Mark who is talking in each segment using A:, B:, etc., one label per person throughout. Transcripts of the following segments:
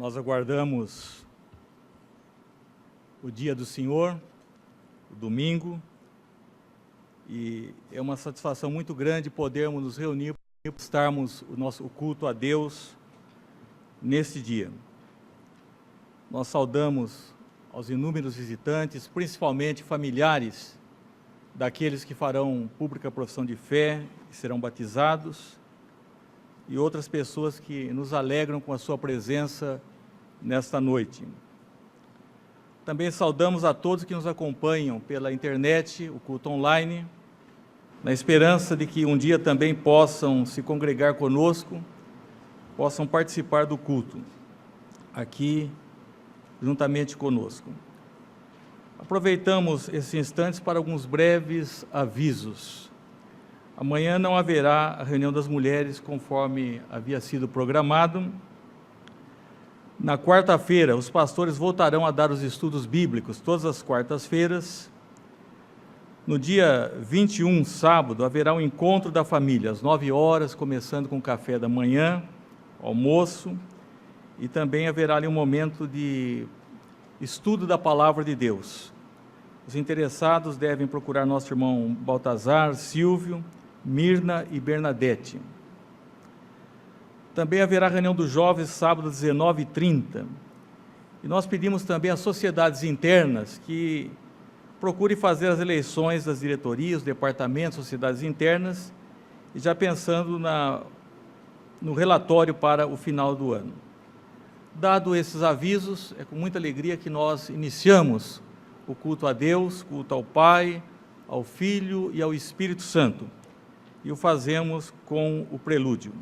A: Nós aguardamos o dia do Senhor, o domingo, e é uma satisfação muito grande podermos nos reunir para prestarmos o culto a Deus nesse dia. Nós saudamos aos inúmeros visitantes, principalmente familiares daqueles que farão pública profissão de fé e serão batizados, e outras pessoas que nos alegram com a sua presença nesta noite. Também saudamos a todos que nos acompanham pela internet, o culto online, na esperança de que um dia também possam se congregar conosco, possam participar do culto, aqui, juntamente conosco. Aproveitamos esses instantes para alguns breves avisos. Amanhã não haverá a reunião das mulheres, conforme havia sido programado. Na quarta-feira, os pastores voltarão a dar os estudos bíblicos, todas as quartas-feiras. No dia 21, sábado, haverá um encontro da família, às 9 horas, começando com o café da manhã, almoço, e também haverá ali um momento de estudo da Palavra de Deus. Os interessados devem procurar nosso irmão Baltazar, Silvio, Mirna e Bernadette. Também haverá reunião dos jovens, sábado, às 19h30. E nós pedimos também às sociedades internas que procure fazer as eleições das diretorias, departamentos, sociedades internas, e já pensando no relatório para o final do ano. Dado esses avisos, é com muita alegria que nós iniciamos o culto a Deus, culto ao Pai, ao Filho e ao Espírito Santo, e o fazemos com o prelúdio.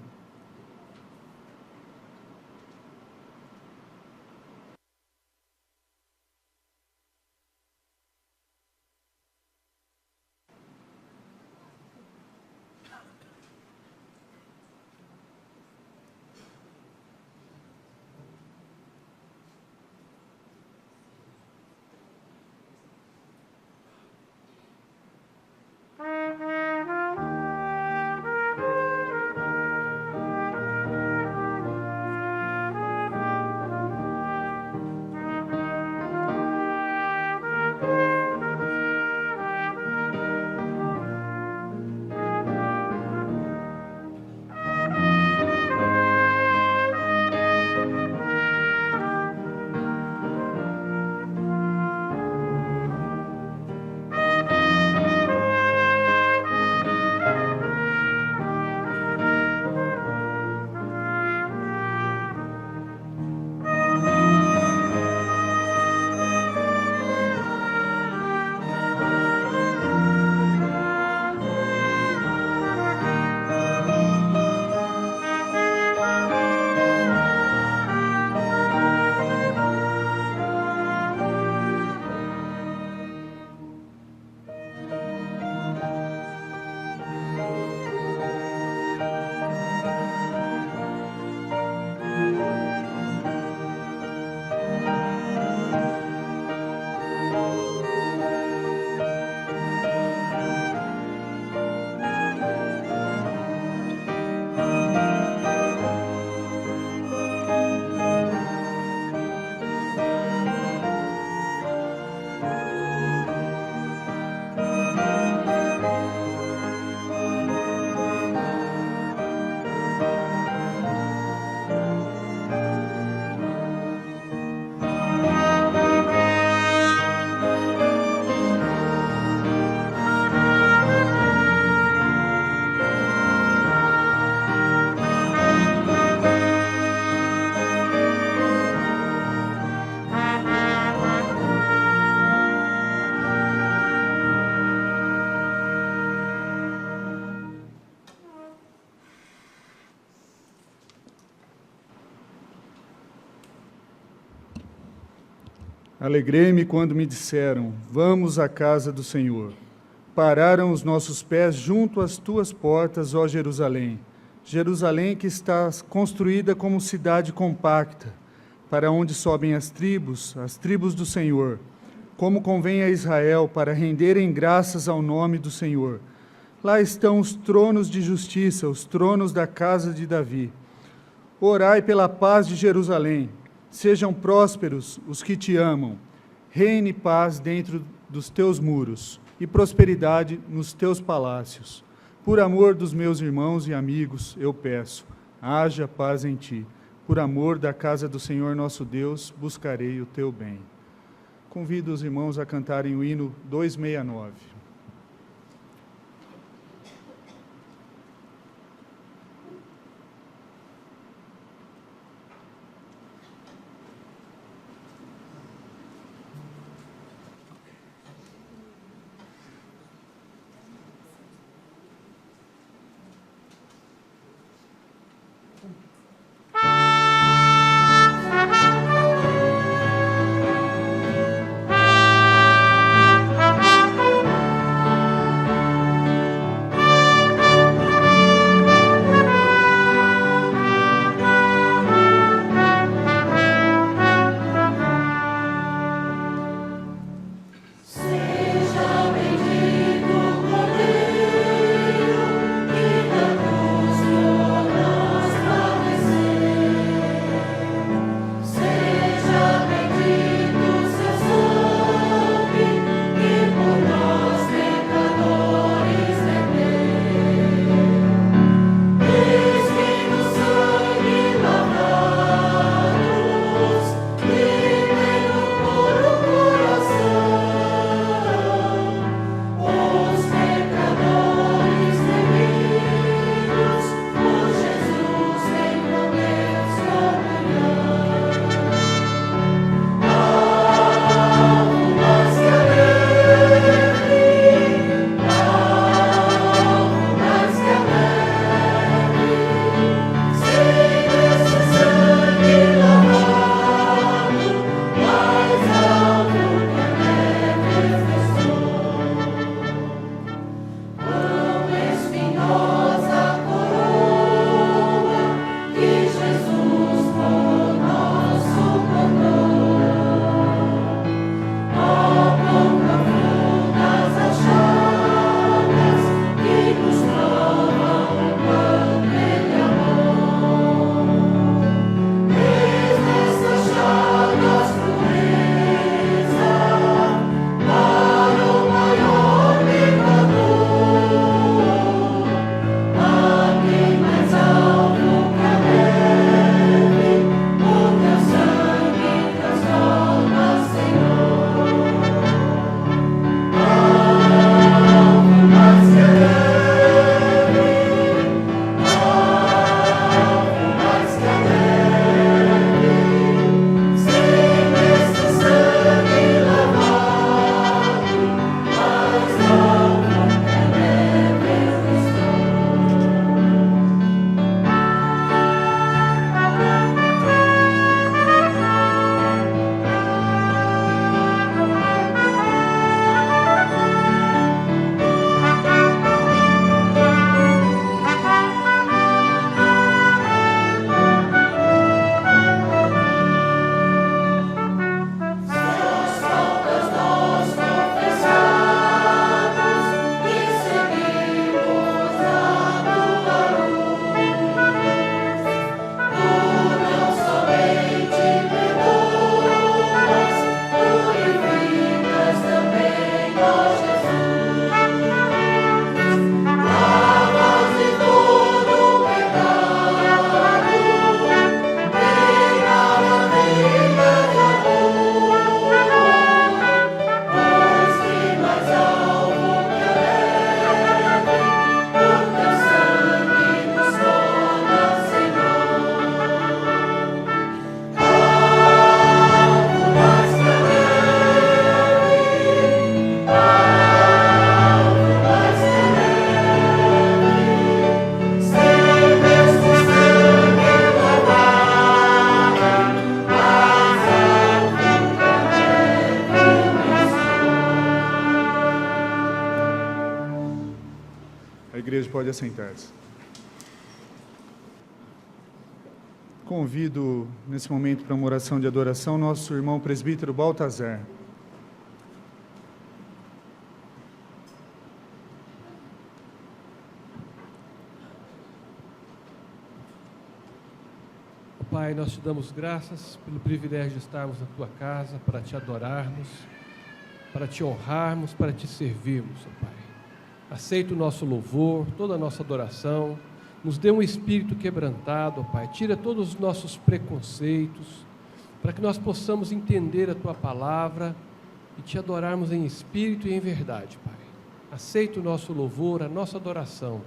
B: Alegrei-me quando me disseram, vamos à casa do Senhor. Pararam os nossos pés junto às tuas portas, ó Jerusalém. Jerusalém que está construída como cidade compacta, para onde sobem as tribos do Senhor. Como convém a Israel, para renderem graças ao nome do Senhor. Lá estão os tronos de justiça, os tronos da casa de Davi. Orai pela paz de Jerusalém. Sejam prósperos os que te amam. Reine paz dentro dos teus muros e prosperidade nos teus palácios. Por amor dos meus irmãos e amigos, eu peço, haja paz em ti. Por amor da casa do Senhor nosso Deus, buscarei o teu bem. Convido os irmãos a cantarem o hino 269. pode assentar-se. Convido, nesse momento, para uma oração de adoração, nosso irmão presbítero Baltazar.
C: Pai, nós te damos graças pelo privilégio de estarmos na Tua casa, para te adorarmos, para te honrarmos, para te servirmos, ó Pai. Aceita o nosso louvor, toda a nossa adoração, nos dê um espírito quebrantado, ó Pai, tira todos os nossos preconceitos, para que nós possamos entender a Tua palavra e te adorarmos em espírito e em verdade, Pai. Aceita o nosso louvor, a nossa adoração,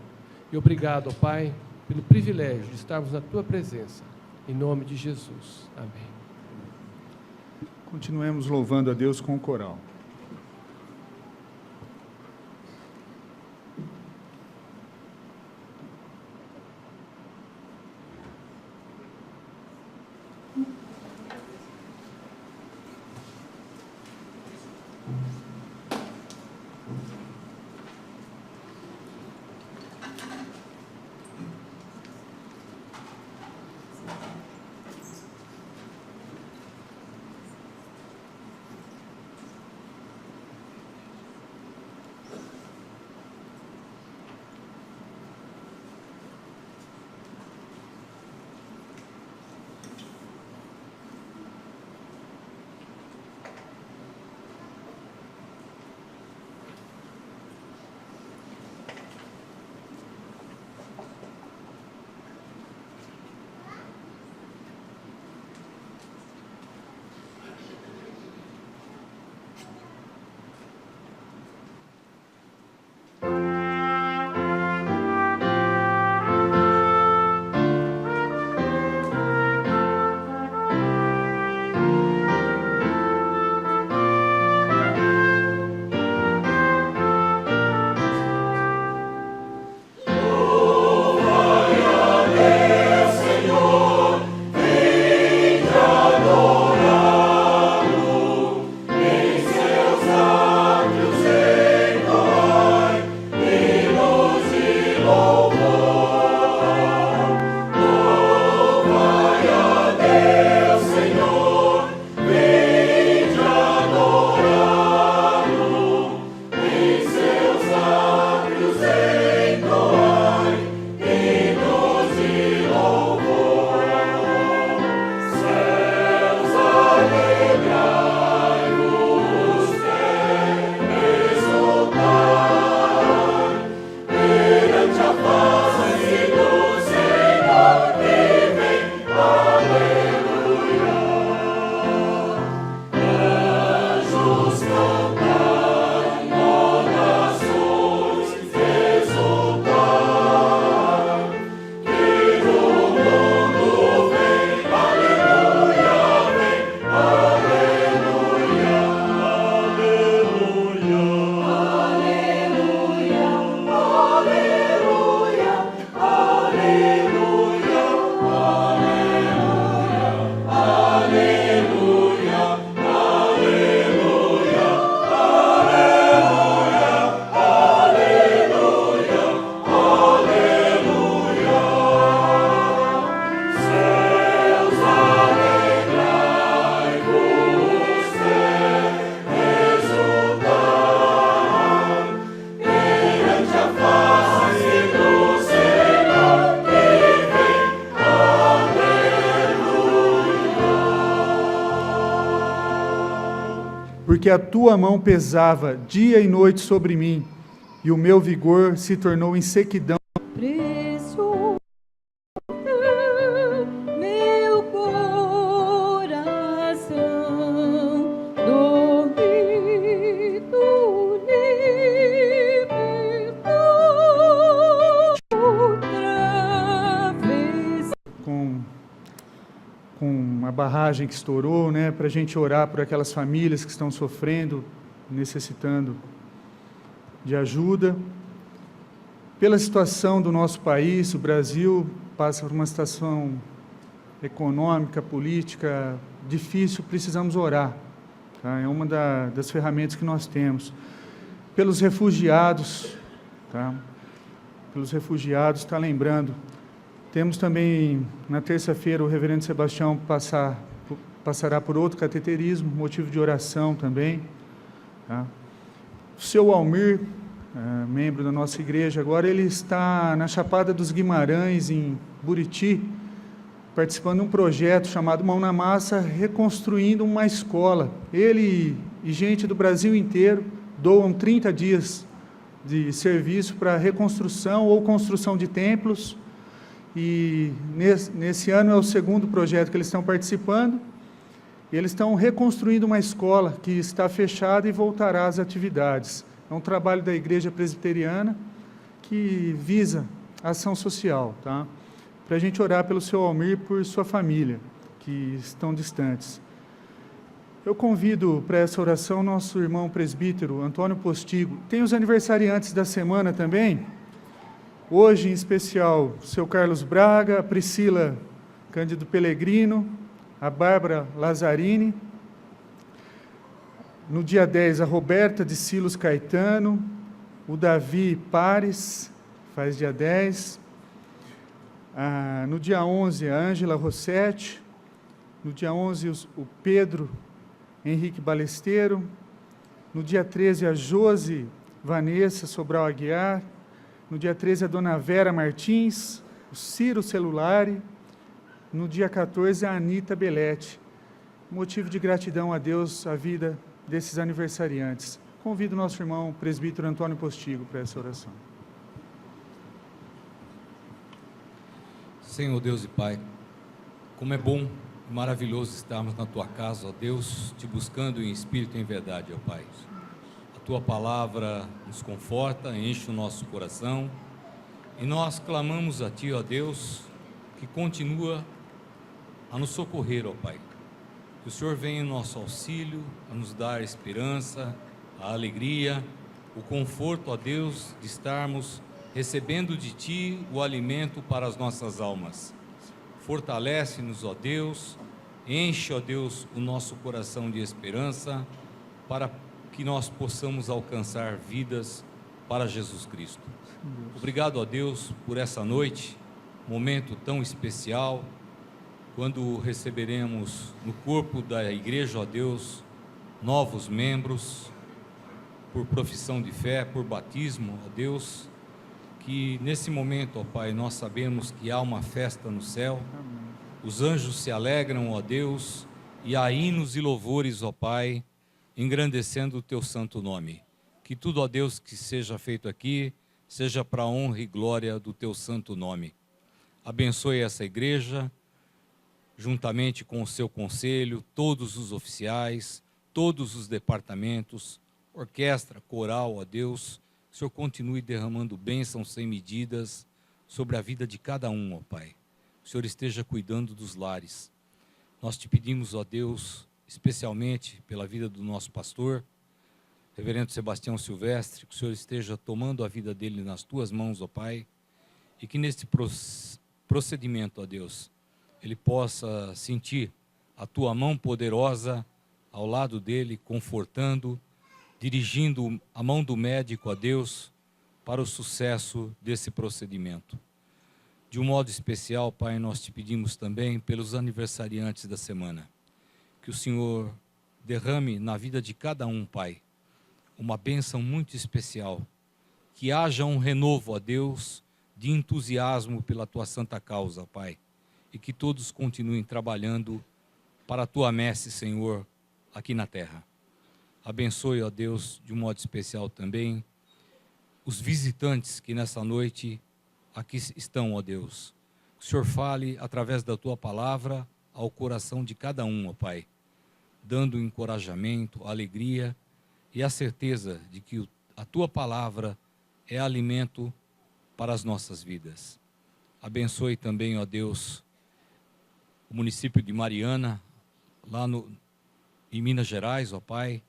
C: e obrigado, ó Pai, pelo privilégio de estarmos na Tua presença. Em nome de Jesus. Amém.
B: Continuemos louvando a Deus com o coral. porque a tua mão pesava dia e noite sobre mim, e o meu vigor se tornou em sequidão.
D: Preço meu coração, dormido libertou outra vez.
B: Com a barragem que estourou, né, para a gente orar por aquelas famílias que estão sofrendo, necessitando de ajuda. Pela situação do nosso país, o Brasil passa por uma situação econômica, política difícil, precisamos orar. Tá? É uma das ferramentas que nós temos. Pelos refugiados, tá? Pelos refugiados, está lembrando. Temos também, na terça-feira, o reverendo Sebastião passará por outro cateterismo, motivo de oração também. Tá? O seu Almir, membro da nossa igreja, agora ele está na Chapada dos Guimarães, em Buriti, participando de um projeto chamado Mão na Massa, reconstruindo uma escola. Ele e gente do Brasil inteiro doam 30 dias de serviço para reconstrução ou construção de templos. E nesse ano é o segundo projeto que eles estão participando. E eles estão reconstruindo uma escola que está fechada e voltará às atividades. É um trabalho da Igreja Presbiteriana que visa a ação social, tá? Para a gente orar pelo seu Almir e por sua família, que estão distantes. Eu convido para essa oração nosso irmão presbítero Antônio Postigo. Tem os aniversariantes da semana também. Hoje, em especial, o seu Carlos Braga, a Priscila Cândido Pellegrino, a Bárbara Lazzarini. No dia 10, a Roberta de Silos Caetano, o Davi Pares, faz dia 10. No dia 11, a Ângela Rossetti. No dia 11, o Pedro Henrique Balesteiro. No dia 13, a Josi Vanessa Sobral Aguiar. No dia 13, a dona Vera Martins, o Ciro Celulari. No dia 14, a Anita Belletti. Motivo de gratidão a Deus, a vida desses aniversariantes. Convido o nosso irmão presbítero Antônio Postigo para essa oração.
E: Senhor Deus e Pai, como é bom e maravilhoso estarmos na Tua casa, ó Deus, Te buscando em espírito e em verdade, ó Pai. A Tua palavra nos conforta, enche o nosso coração, e nós clamamos a Ti, ó Deus, que continua a nos socorrer, ó Pai. Que o Senhor venha em nosso auxílio, a nos dar esperança, a alegria, o conforto, ó Deus, de estarmos recebendo de Ti o alimento para as nossas almas. Fortalece-nos, ó Deus, enche, ó Deus, o nosso coração de esperança, para que nós possamos alcançar vidas para Jesus Cristo. Obrigado, ó Deus, por essa noite, momento tão especial, quando receberemos no corpo da igreja, ó Deus, novos membros, por profissão de fé, por batismo, ó Deus, que nesse momento, ó Pai, nós sabemos que há uma festa no céu, os anjos se alegram, ó Deus, e há hinos e louvores, ó Pai, engrandecendo o Teu santo nome. Que tudo, ó Deus, que seja feito aqui, seja para a honra e glória do Teu santo nome. Abençoe essa igreja, juntamente com o seu conselho, todos os oficiais, todos os departamentos, orquestra, coral, ó Deus, que o Senhor continue derramando bênçãos sem medidas sobre a vida de cada um, ó Pai. O Senhor esteja cuidando dos lares. Nós Te pedimos, ó Deus, especialmente pela vida do nosso pastor, reverendo Sebastião Silvestre, que o Senhor esteja tomando a vida dele nas Tuas mãos, ó Pai, e que neste procedimento, ó Deus, ele possa sentir a Tua mão poderosa ao lado dele, confortando, dirigindo a mão do médico, ó Deus, para o sucesso desse procedimento. De um modo especial, Pai, nós Te pedimos também pelos aniversariantes da semana, que o Senhor derrame na vida de cada um, Pai, uma bênção muito especial, que haja um renovo, ó Deus, de entusiasmo pela Tua santa causa, Pai, e que todos continuem trabalhando para a Tua messe, Senhor, aqui na terra. Abençoe, ó Deus, de um modo especial também os visitantes que nessa noite aqui estão, ó Deus. Que o Senhor fale através da tua palavra ao coração de cada um, ó Pai, dando encorajamento, alegria e a certeza de que a tua palavra é alimento para as nossas vidas. Abençoe também, ó Deus, o município de Mariana, lá em Minas Gerais, ó Pai.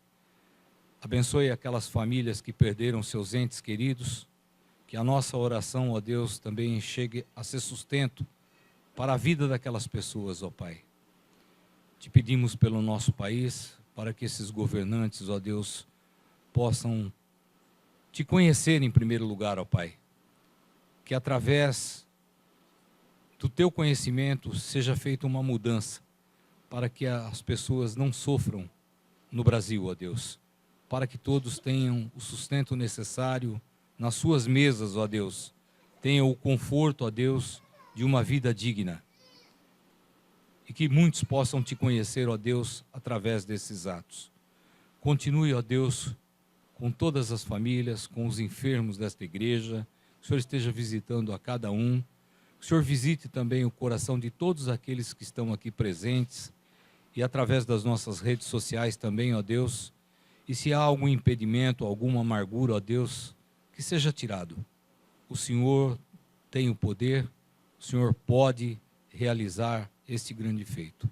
E: Abençoe aquelas famílias que perderam seus entes queridos, que a nossa oração, ó Deus, também chegue a ser sustento para a vida daquelas pessoas, ó Pai. Te pedimos pelo nosso país, para que esses governantes, ó Deus, possam te conhecer em primeiro lugar, ó Pai. Que através do teu conhecimento seja feita uma mudança, para que as pessoas não sofram no Brasil, ó Deus. Para que todos tenham o sustento necessário nas suas mesas, ó Deus. Tenham o conforto, ó Deus, de uma vida digna. E que muitos possam te conhecer, ó Deus, através desses atos. Continue, ó Deus, com todas as famílias, com os enfermos desta igreja. Que o Senhor esteja visitando a cada um. Que o Senhor visite também o coração de todos aqueles que estão aqui presentes. E através das nossas redes sociais também, ó Deus. E se há algum impedimento, alguma amargura, ó Deus, que seja tirado. O Senhor tem o poder, o Senhor pode realizar este grande feito.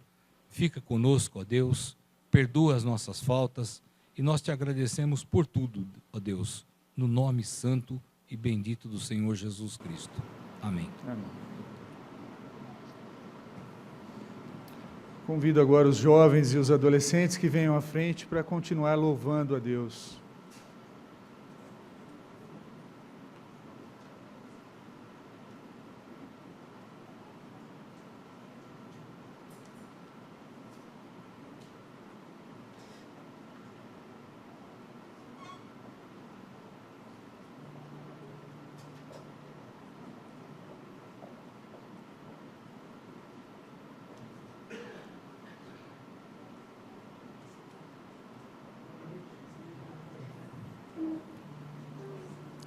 E: Fica conosco, ó Deus, perdoa as nossas faltas e nós te agradecemos por tudo, ó Deus, no nome santo e bendito do Senhor Jesus Cristo. Amém.
B: Amém. Convido agora os jovens e os adolescentes que venham à frente para continuar louvando a Deus.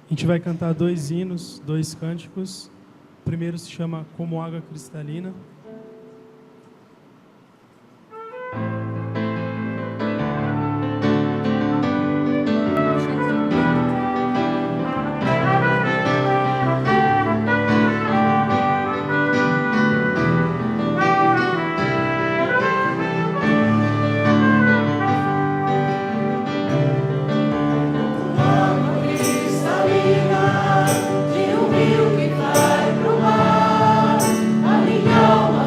F: A gente vai cantar 2 hinos, 2 cânticos. O primeiro se chama Como Água Cristalina.
D: De um rio que vai pro mar, a minha alma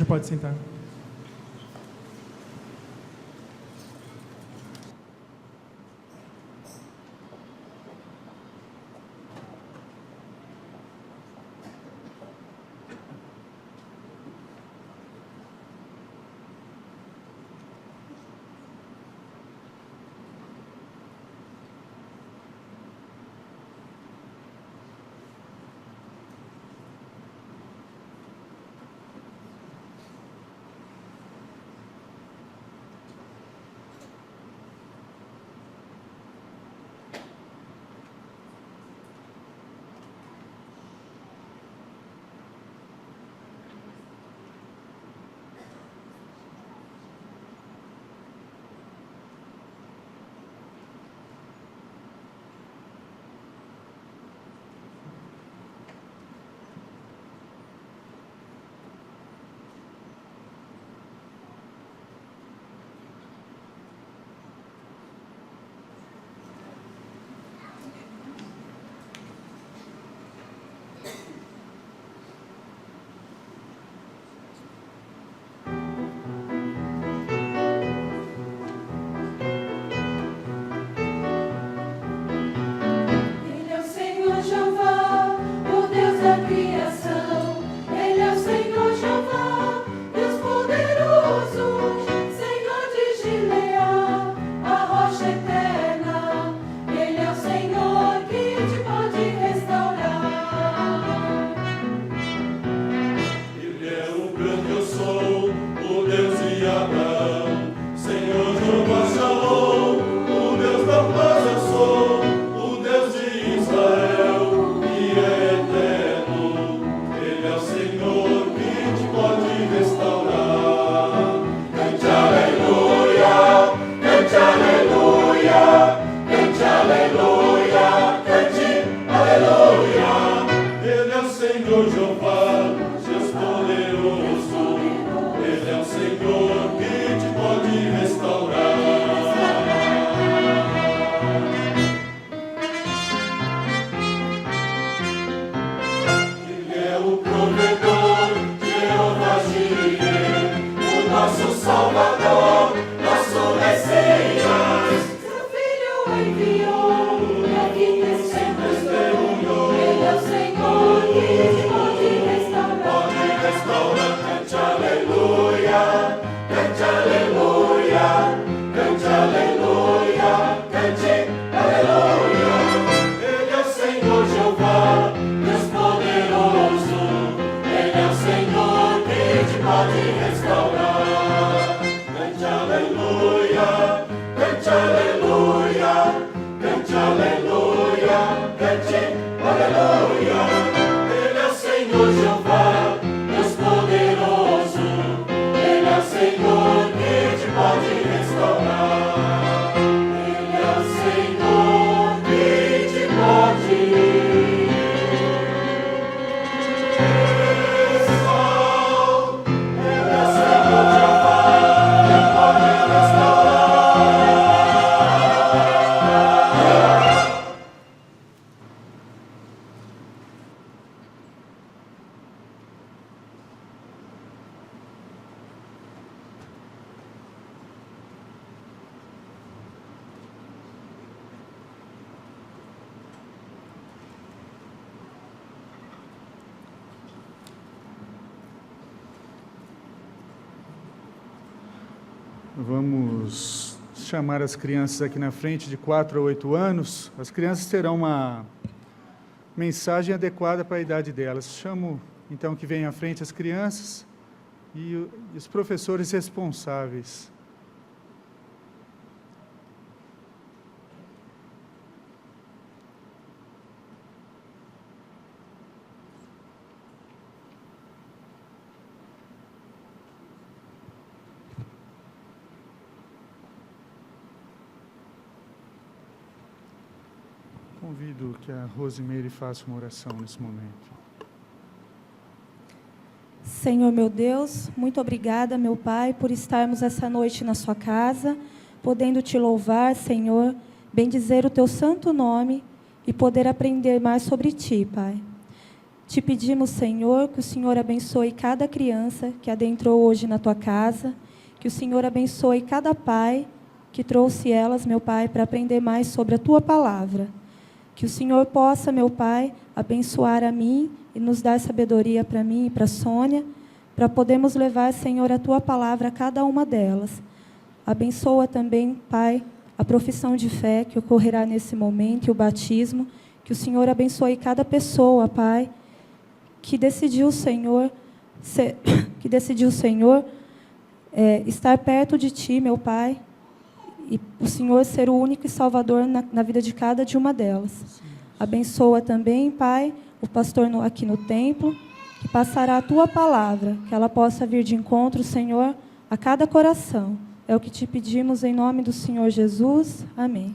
F: senhor pode sentar.
B: Vamos chamar as crianças aqui na frente de 4 a 8 anos. As crianças terão uma mensagem adequada para a idade delas. Chamo, então, que venham à frente as crianças e os professores responsáveis. Convido que a Rosimeire faça uma oração nesse momento.
G: Senhor meu Deus, muito obrigada, meu Pai, por estarmos essa noite na sua casa, podendo te louvar, Senhor, bendizer o teu santo nome e poder aprender mais sobre ti, Pai. Te pedimos, Senhor, que o Senhor abençoe cada criança que adentrou hoje na tua casa, que o Senhor abençoe cada pai que trouxe elas, meu Pai, para aprender mais sobre a tua palavra. Que o Senhor possa, meu Pai, abençoar a mim e nos dar sabedoria para mim e para a Sônia, para podermos levar, Senhor, a tua palavra a cada uma delas. Abençoa também, Pai, a profissão de fé que ocorrerá nesse momento e o batismo. Que o Senhor abençoe cada pessoa, Pai, que decidiu, Senhor, estar perto de Ti, meu Pai, e o Senhor ser o único e salvador na vida de cada de uma delas. Abençoa também, Pai, o pastor aqui no templo, que passará a Tua palavra, que ela possa vir de encontro, Senhor, a cada coração. É o que Te pedimos em nome do Senhor Jesus. Amém.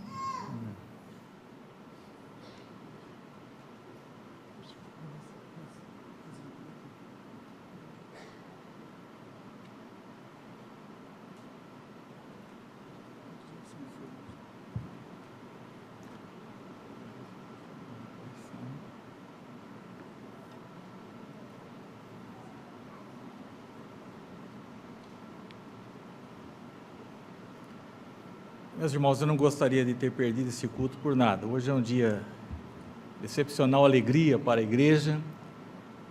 A: Meus irmãos, eu não gostaria de ter perdido esse culto por nada. Hoje é um dia de excepcional alegria para a igreja,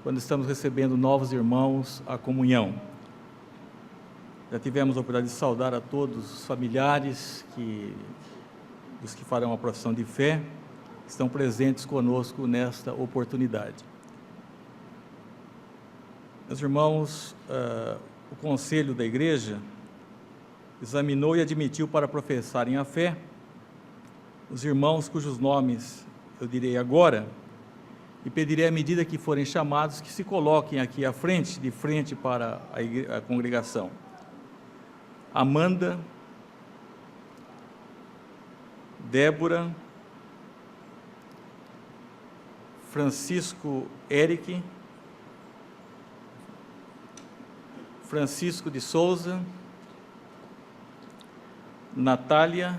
A: quando estamos recebendo novos irmãos à comunhão. Já tivemos a oportunidade de saudar a todos os familiares dos que farão a profissão de fé, que estão presentes conosco nesta oportunidade. Meus irmãos, o conselho da igreja examinou e admitiu para professarem a fé os irmãos cujos nomes eu direi agora, e pedirei à medida que forem chamados que se coloquem aqui à frente, de frente para a congregação. Amanda, Débora, Francisco Eric, Francisco de Souza, Natália,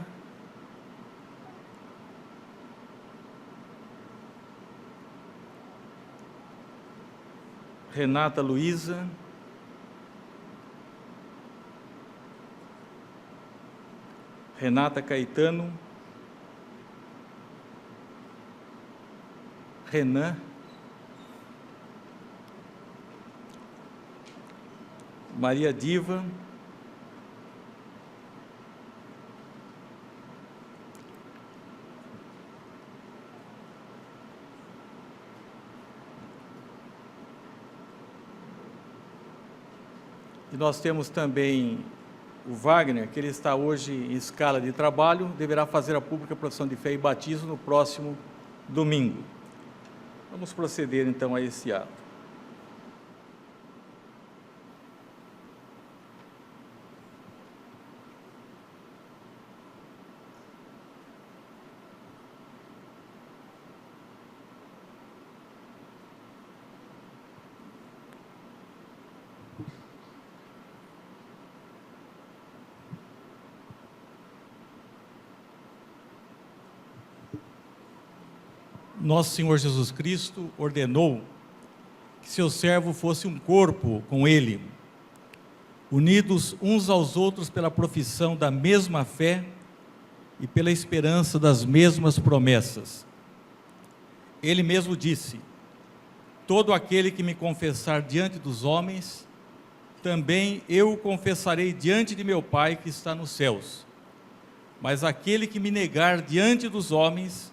A: Renata Luísa, Renata Caetano, Renan, Maria Diva, e nós temos também o Wagner, que ele está hoje em escala de trabalho, deverá fazer a pública profissão de fé e batismo no próximo domingo. Vamos proceder então a esse ato. Nosso Senhor Jesus Cristo ordenou que seu servo fosse um corpo com ele, unidos uns aos outros pela profissão da mesma fé e pela esperança das mesmas promessas. Ele mesmo disse: todo aquele que me confessar diante dos homens, também eu o confessarei diante de meu Pai que está nos céus. Mas aquele que me negar diante dos homens,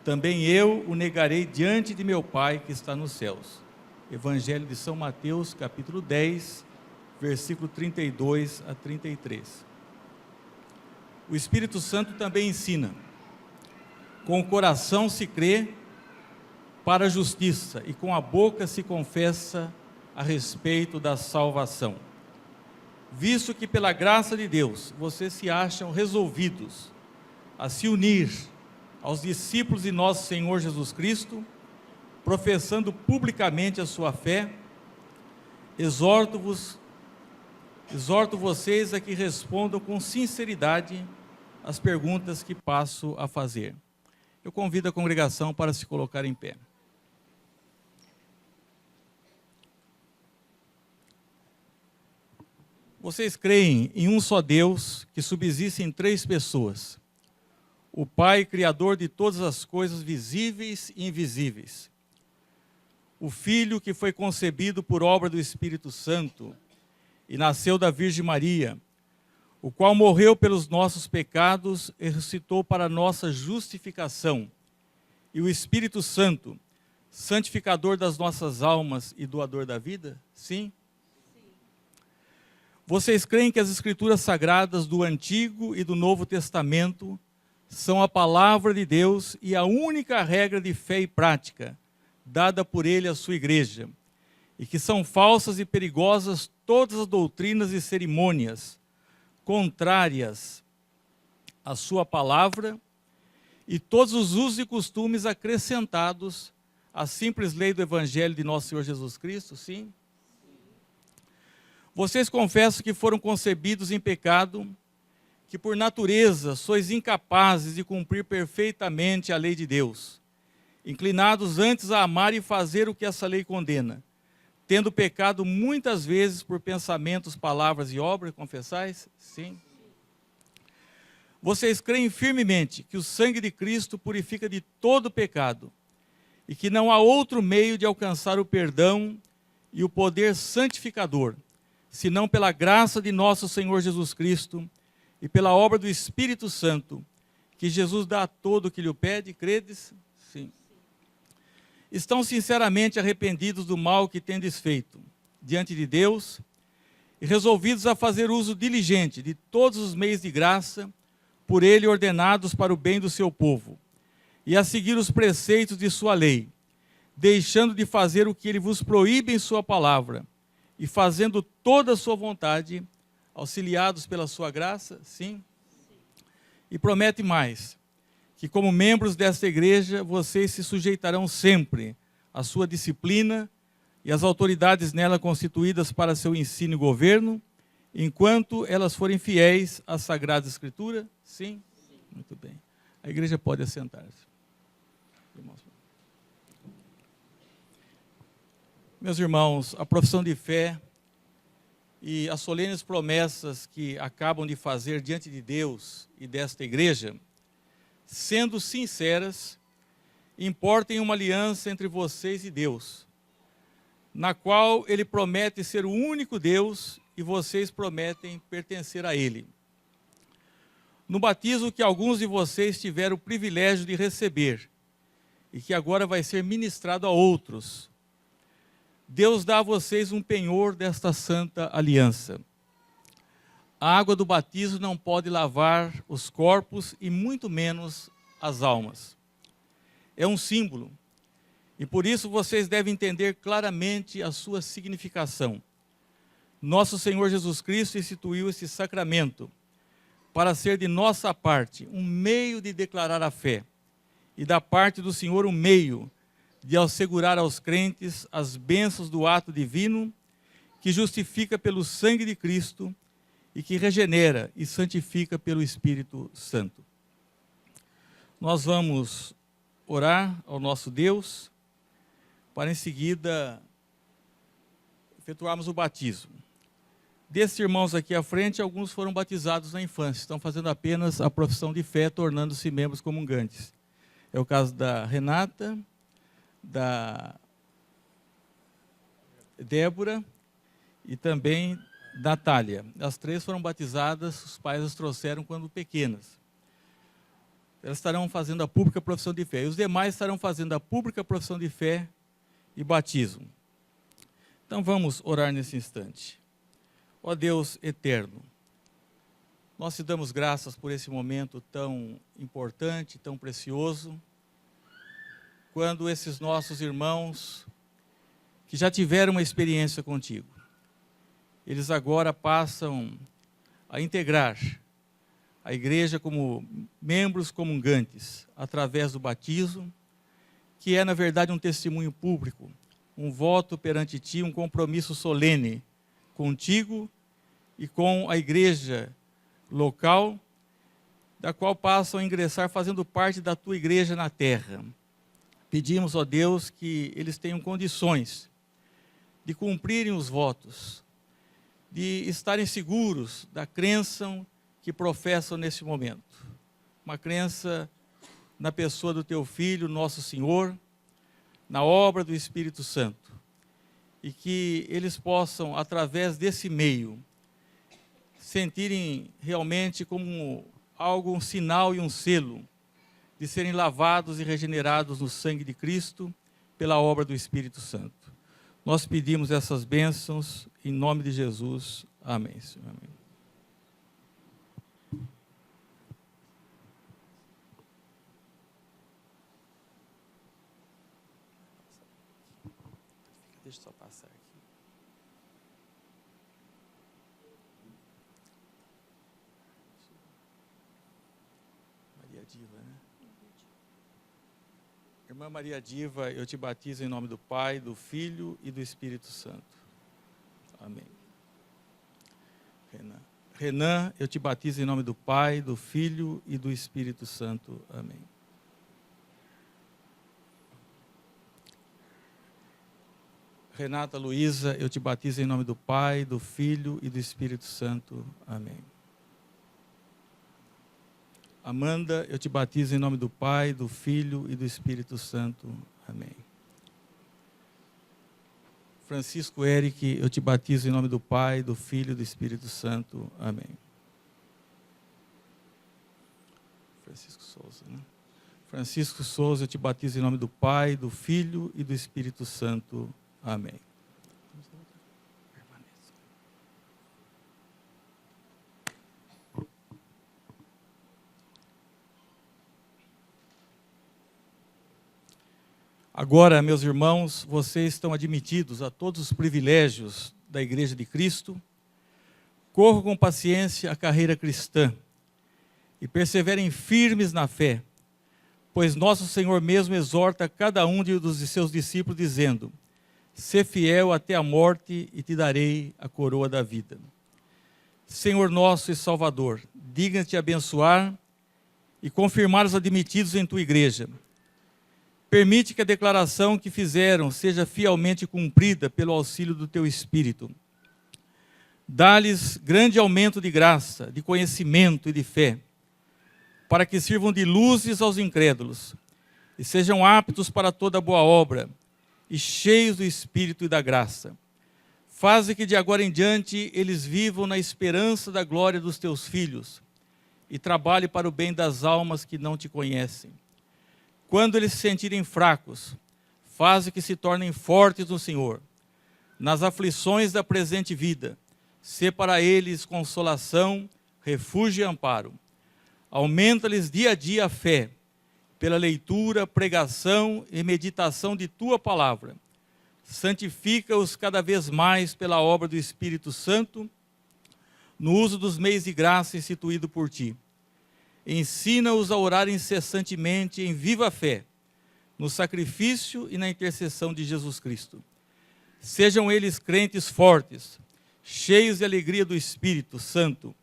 A: também eu o negarei diante de meu Pai que está nos céus. Evangelho de São Mateus, capítulo 10, versículo 32 a 33. O Espírito Santo também ensina: com o coração se crê para a justiça e com a boca se confessa a respeito da salvação. Visto que pela graça de Deus vocês se acham resolvidos a se unir aos discípulos de nosso Senhor Jesus Cristo, professando publicamente a sua fé, exorto vocês a que respondam com sinceridade as perguntas que passo a fazer. Eu convido a congregação para se colocar em pé. Vocês creem em um só Deus, que subsiste em três pessoas: o Pai, Criador de todas as coisas visíveis e invisíveis; o Filho, que foi concebido por obra do Espírito Santo e nasceu da Virgem Maria, o qual morreu pelos nossos pecados e ressuscitou para a nossa justificação; e o Espírito Santo, santificador das nossas almas e doador da vida? Sim? Vocês creem que as Escrituras Sagradas do Antigo e do Novo Testamento são a palavra de Deus e a única regra de fé e prática dada por Ele à sua igreja, e que são falsas e perigosas todas as doutrinas e cerimônias contrárias à sua palavra e todos os usos e costumes acrescentados à simples lei do Evangelho de nosso Senhor Jesus Cristo? Sim? Vocês confessam que foram concebidos em pecado, que por natureza sois incapazes de cumprir perfeitamente a lei de Deus, inclinados antes a amar e fazer o que essa lei condena, tendo pecado muitas vezes por pensamentos, palavras e obras? Confessais? Sim. Vocês creem firmemente que o sangue de Cristo purifica de todo pecado e que não há outro meio de alcançar o perdão e o poder santificador, senão pela graça de nosso Senhor Jesus Cristo e pela obra do Espírito Santo, que Jesus dá a todo o que lhe pede? Credes? Sim. Estão sinceramente arrependidos do mal que tendes feito diante de Deus e resolvidos a fazer uso diligente de todos os meios de graça por Ele ordenados para o bem do seu povo, e a seguir os preceitos de sua lei, deixando de fazer o que Ele vos proíbe em sua palavra, e fazendo toda a sua vontade, auxiliados pela sua graça? Sim. E promete mais, que como membros desta igreja, vocês se sujeitarão sempre à sua disciplina e às autoridades nela constituídas para seu ensino e governo, enquanto elas forem fiéis à Sagrada Escritura? Sim? Muito bem. A igreja pode assentar-se. Meus irmãos, a profissão de fé e as solenes promessas que acabam de fazer diante de Deus e desta igreja, sendo sinceras, importem uma aliança entre vocês e Deus, na qual Ele promete ser o único Deus e vocês prometem pertencer a Ele. No batismo que alguns de vocês tiveram o privilégio de receber e que agora vai ser ministrado a outros, Deus dá a vocês um penhor desta santa aliança. A água do batismo não pode lavar os corpos e muito menos as almas. É um símbolo, e por isso vocês devem entender claramente a sua significação. Nosso Senhor Jesus Cristo instituiu esse sacramento para ser de nossa parte um meio de declarar a fé, e da parte do Senhor um meio de assegurar aos crentes as bênçãos do ato divino, que justifica pelo sangue de Cristo e que regenera e santifica pelo Espírito Santo. Nós vamos orar ao nosso Deus, para em seguida efetuarmos o batismo. Desses irmãos aqui à frente, alguns foram batizados na infância, estão fazendo apenas a profissão de fé, tornando-se membros comungantes. É o caso da Renata, da Débora e também da Natália. As três foram batizadas, os pais as trouxeram quando pequenas. Elas estarão fazendo a pública profissão de fé. E os demais estarão fazendo a pública profissão de fé e batismo. Então vamos orar nesse instante. Ó Deus eterno, nós te damos graças por esse momento tão importante, tão precioso, quando esses nossos irmãos, que já tiveram uma experiência contigo, eles agora passam a integrar a igreja como membros comungantes, através do batismo, que é, na verdade, um testemunho público, um voto perante ti, um compromisso solene contigo e com a igreja local, da qual passam a ingressar fazendo parte da tua igreja na terra. Pedimos, ó Deus, que eles tenham condições de cumprirem os votos, de estarem seguros da crença que professam nesse momento. Uma crença na pessoa do teu Filho, nosso Senhor, na obra do Espírito Santo. E que eles possam, através desse meio, sentirem realmente como algo, um sinal e um selo, de serem lavados e regenerados no sangue de Cristo, pela obra do Espírito Santo. Nós pedimos essas bênçãos em nome de Jesus. Amém, Senhor. Amém. Deixa eu só passar aqui. Maria Diva, né? Irmã Maria Diva, eu te batizo em nome do Pai, do Filho e do Espírito Santo. Amém. Renan, eu te batizo em nome do Pai, do Filho e do Espírito Santo. Amém. Renata Luísa, eu te batizo em nome do Pai, do Filho e do Espírito Santo. Amém. Amanda, eu te batizo em nome do Pai, do Filho e do Espírito Santo. Amém. Francisco Eric, eu te batizo em nome do Pai, do Filho e do Espírito Santo. Amém. Francisco Souza, né? Francisco Souza, eu te batizo em nome do Pai, do Filho e do Espírito Santo. Amém. Agora, meus irmãos, vocês estão admitidos a todos os privilégios da Igreja de Cristo. Corram com paciência a carreira cristã e perseverem firmes na fé, pois nosso Senhor mesmo exorta cada um dos seus discípulos, dizendo: sê fiel até a morte e te darei a coroa da vida. Senhor nosso e Salvador, digna-te abençoar e confirmar os admitidos em tua igreja. Permite que a declaração que fizeram seja fielmente cumprida pelo auxílio do teu Espírito. Dá-lhes grande aumento de graça, de conhecimento e de fé, para que sirvam de luzes aos incrédulos e sejam aptos para toda boa obra e cheios do Espírito e da graça. Faze que de agora em diante eles vivam na esperança da glória dos teus filhos e trabalhe para o bem das almas que não te conhecem. Quando eles se sentirem fracos, faze que se tornem fortes no Senhor. Nas aflições da presente vida, sê para eles consolação, refúgio e amparo. Aumenta-lhes dia a dia a fé, pela leitura, pregação e meditação de tua palavra. Santifica-os cada vez mais pela obra do Espírito Santo, no uso dos meios de graça instituído por ti. Ensina-os a orar incessantemente em viva fé, no sacrifício e na intercessão de Jesus Cristo. Sejam eles crentes fortes, cheios de alegria do Espírito Santo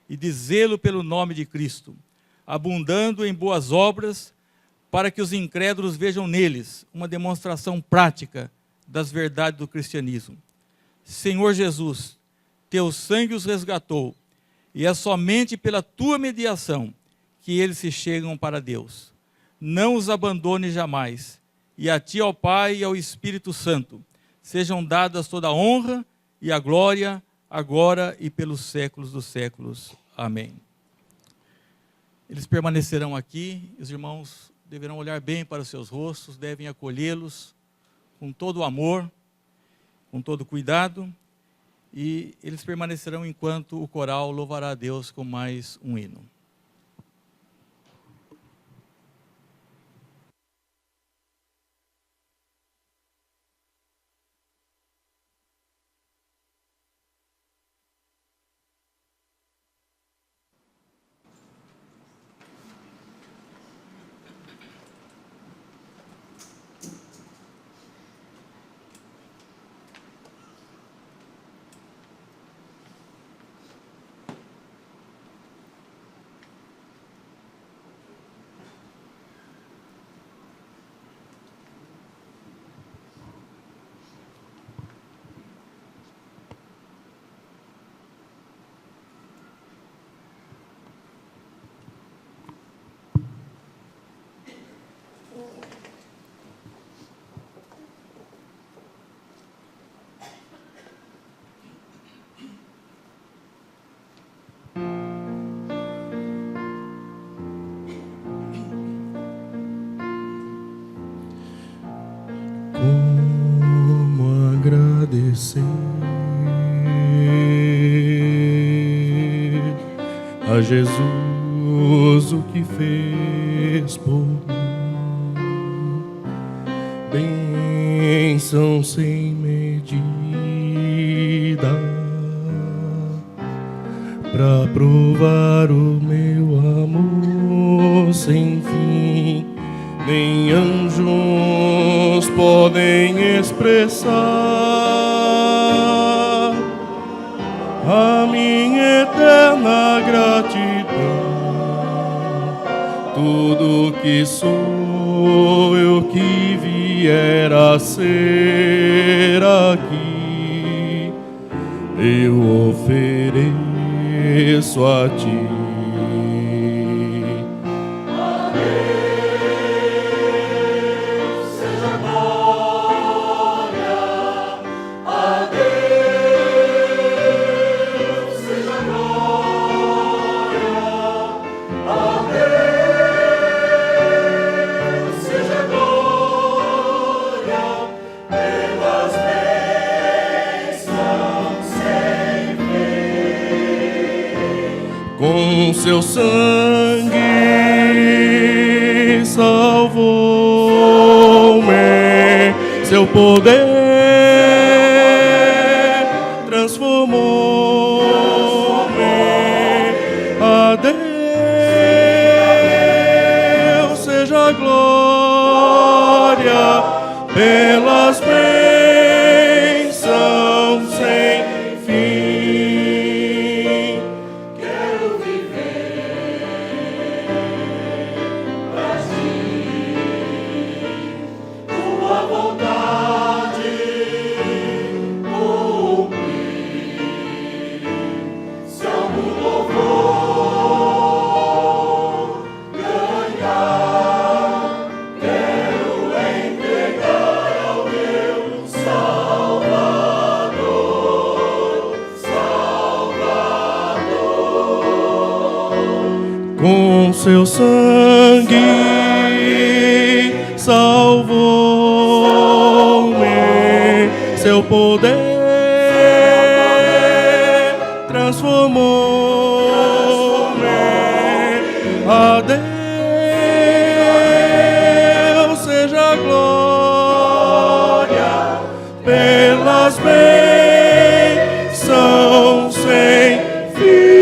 A: e de zelo pelo nome de Cristo, abundando em boas obras, para que os incrédulos vejam neles uma demonstração prática das verdades do cristianismo. Senhor Jesus, teu sangue os resgatou, e é somente pela tua mediação que eles se chegam para Deus. Não os abandone jamais, e a ti, ao Pai e ao Espírito Santo, sejam dadas toda a honra e a glória, agora e pelos séculos dos séculos. Amém. Eles permanecerão aqui, os irmãos deverão olhar bem para os seus rostos, devem acolhê-los com todo o amor, com todo o cuidado, e eles permanecerão enquanto o coral louvará a Deus com mais um hino.
H: obedecer a Jesus, o que fez por mim. Bênção sem medida pra provar o meu amor sem fim. Nem anjos podem expressar a minha eterna gratidão. Tudo que sou eu que vier a ser aqui, eu ofereço a ti. Com seu sangue salvou-me, seu poder transformou-me. A Deus seja a glória pelas bênçãos sem fim. Com seu sangue salvou-me, seu poder transformou-me. A Deus seja a glória pelas bênçãos sem fim.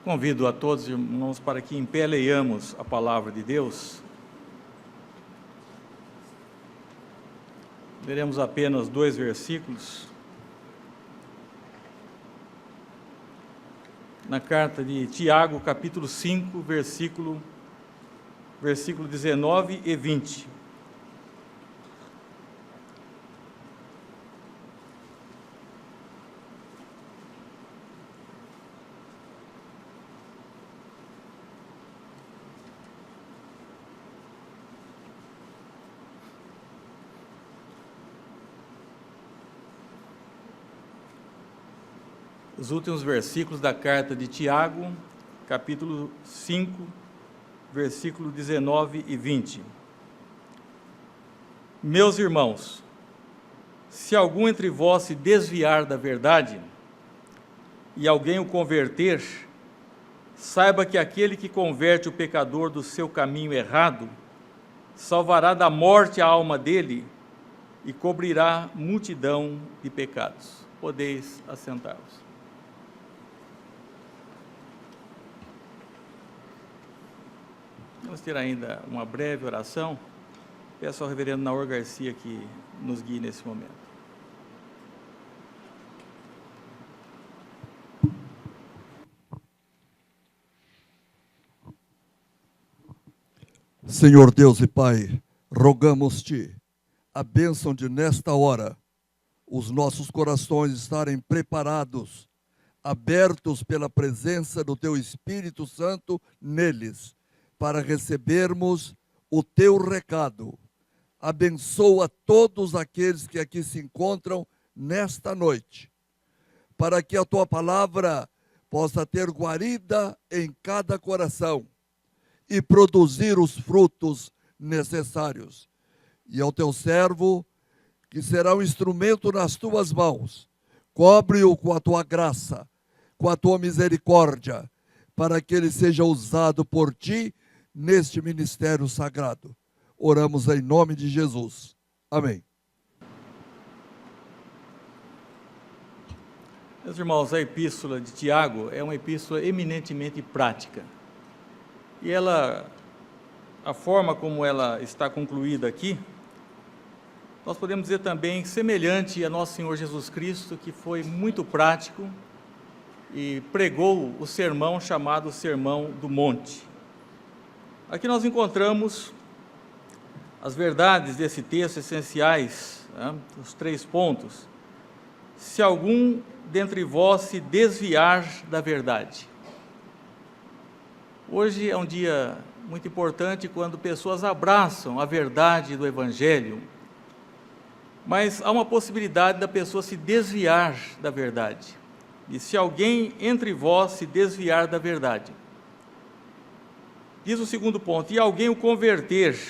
A: Convido a todos, irmãos, para que em pé leiamos a palavra de Deus. Leremos apenas 2 versículos. Na carta de Tiago, capítulo 5, versículo 19 e 20. Os últimos versículos da carta de Tiago, capítulo 5, versículo 19 e 20. Meus irmãos, se algum entre vós se desviar da verdade, e alguém o converter, saiba que aquele que converte o pecador do seu caminho errado, salvará da morte a alma dele e cobrirá multidão de pecados. Podeis assentar-vos. Vamos ter ainda uma breve oração. Peço ao reverendo Naor Garcia que nos guie nesse momento.
I: Senhor Deus e Pai, rogamos-te a bênção de nesta hora, os nossos corações estarem preparados, abertos pela presença do Teu Espírito Santo neles, para recebermos o Teu recado. Abençoa todos aqueles que aqui se encontram nesta noite, para que a Tua palavra possa ter guarida em cada coração e produzir os frutos necessários. E ao Teu servo, que será um instrumento nas Tuas mãos, cobre-o com a Tua graça, com a Tua misericórdia, para que ele seja usado por Ti neste ministério sagrado. Oramos em nome de Jesus. Amém.
A: Meus irmãos, a epístola de Tiago é uma epístola eminentemente prática. E ela, a forma como ela está concluída aqui, nós podemos dizer também semelhante a nosso Senhor Jesus Cristo, que foi muito prático e pregou o sermão chamado Sermão do Monte. Aqui nós encontramos as verdades desse texto essenciais, né, os 3 pontos. Se algum dentre vós se desviar da verdade. Hoje é um dia muito importante quando pessoas abraçam a verdade do Evangelho, mas há uma possibilidade da pessoa se desviar da verdade. E se alguém entre vós se desviar da verdade. Diz o segundo ponto, e alguém o converter,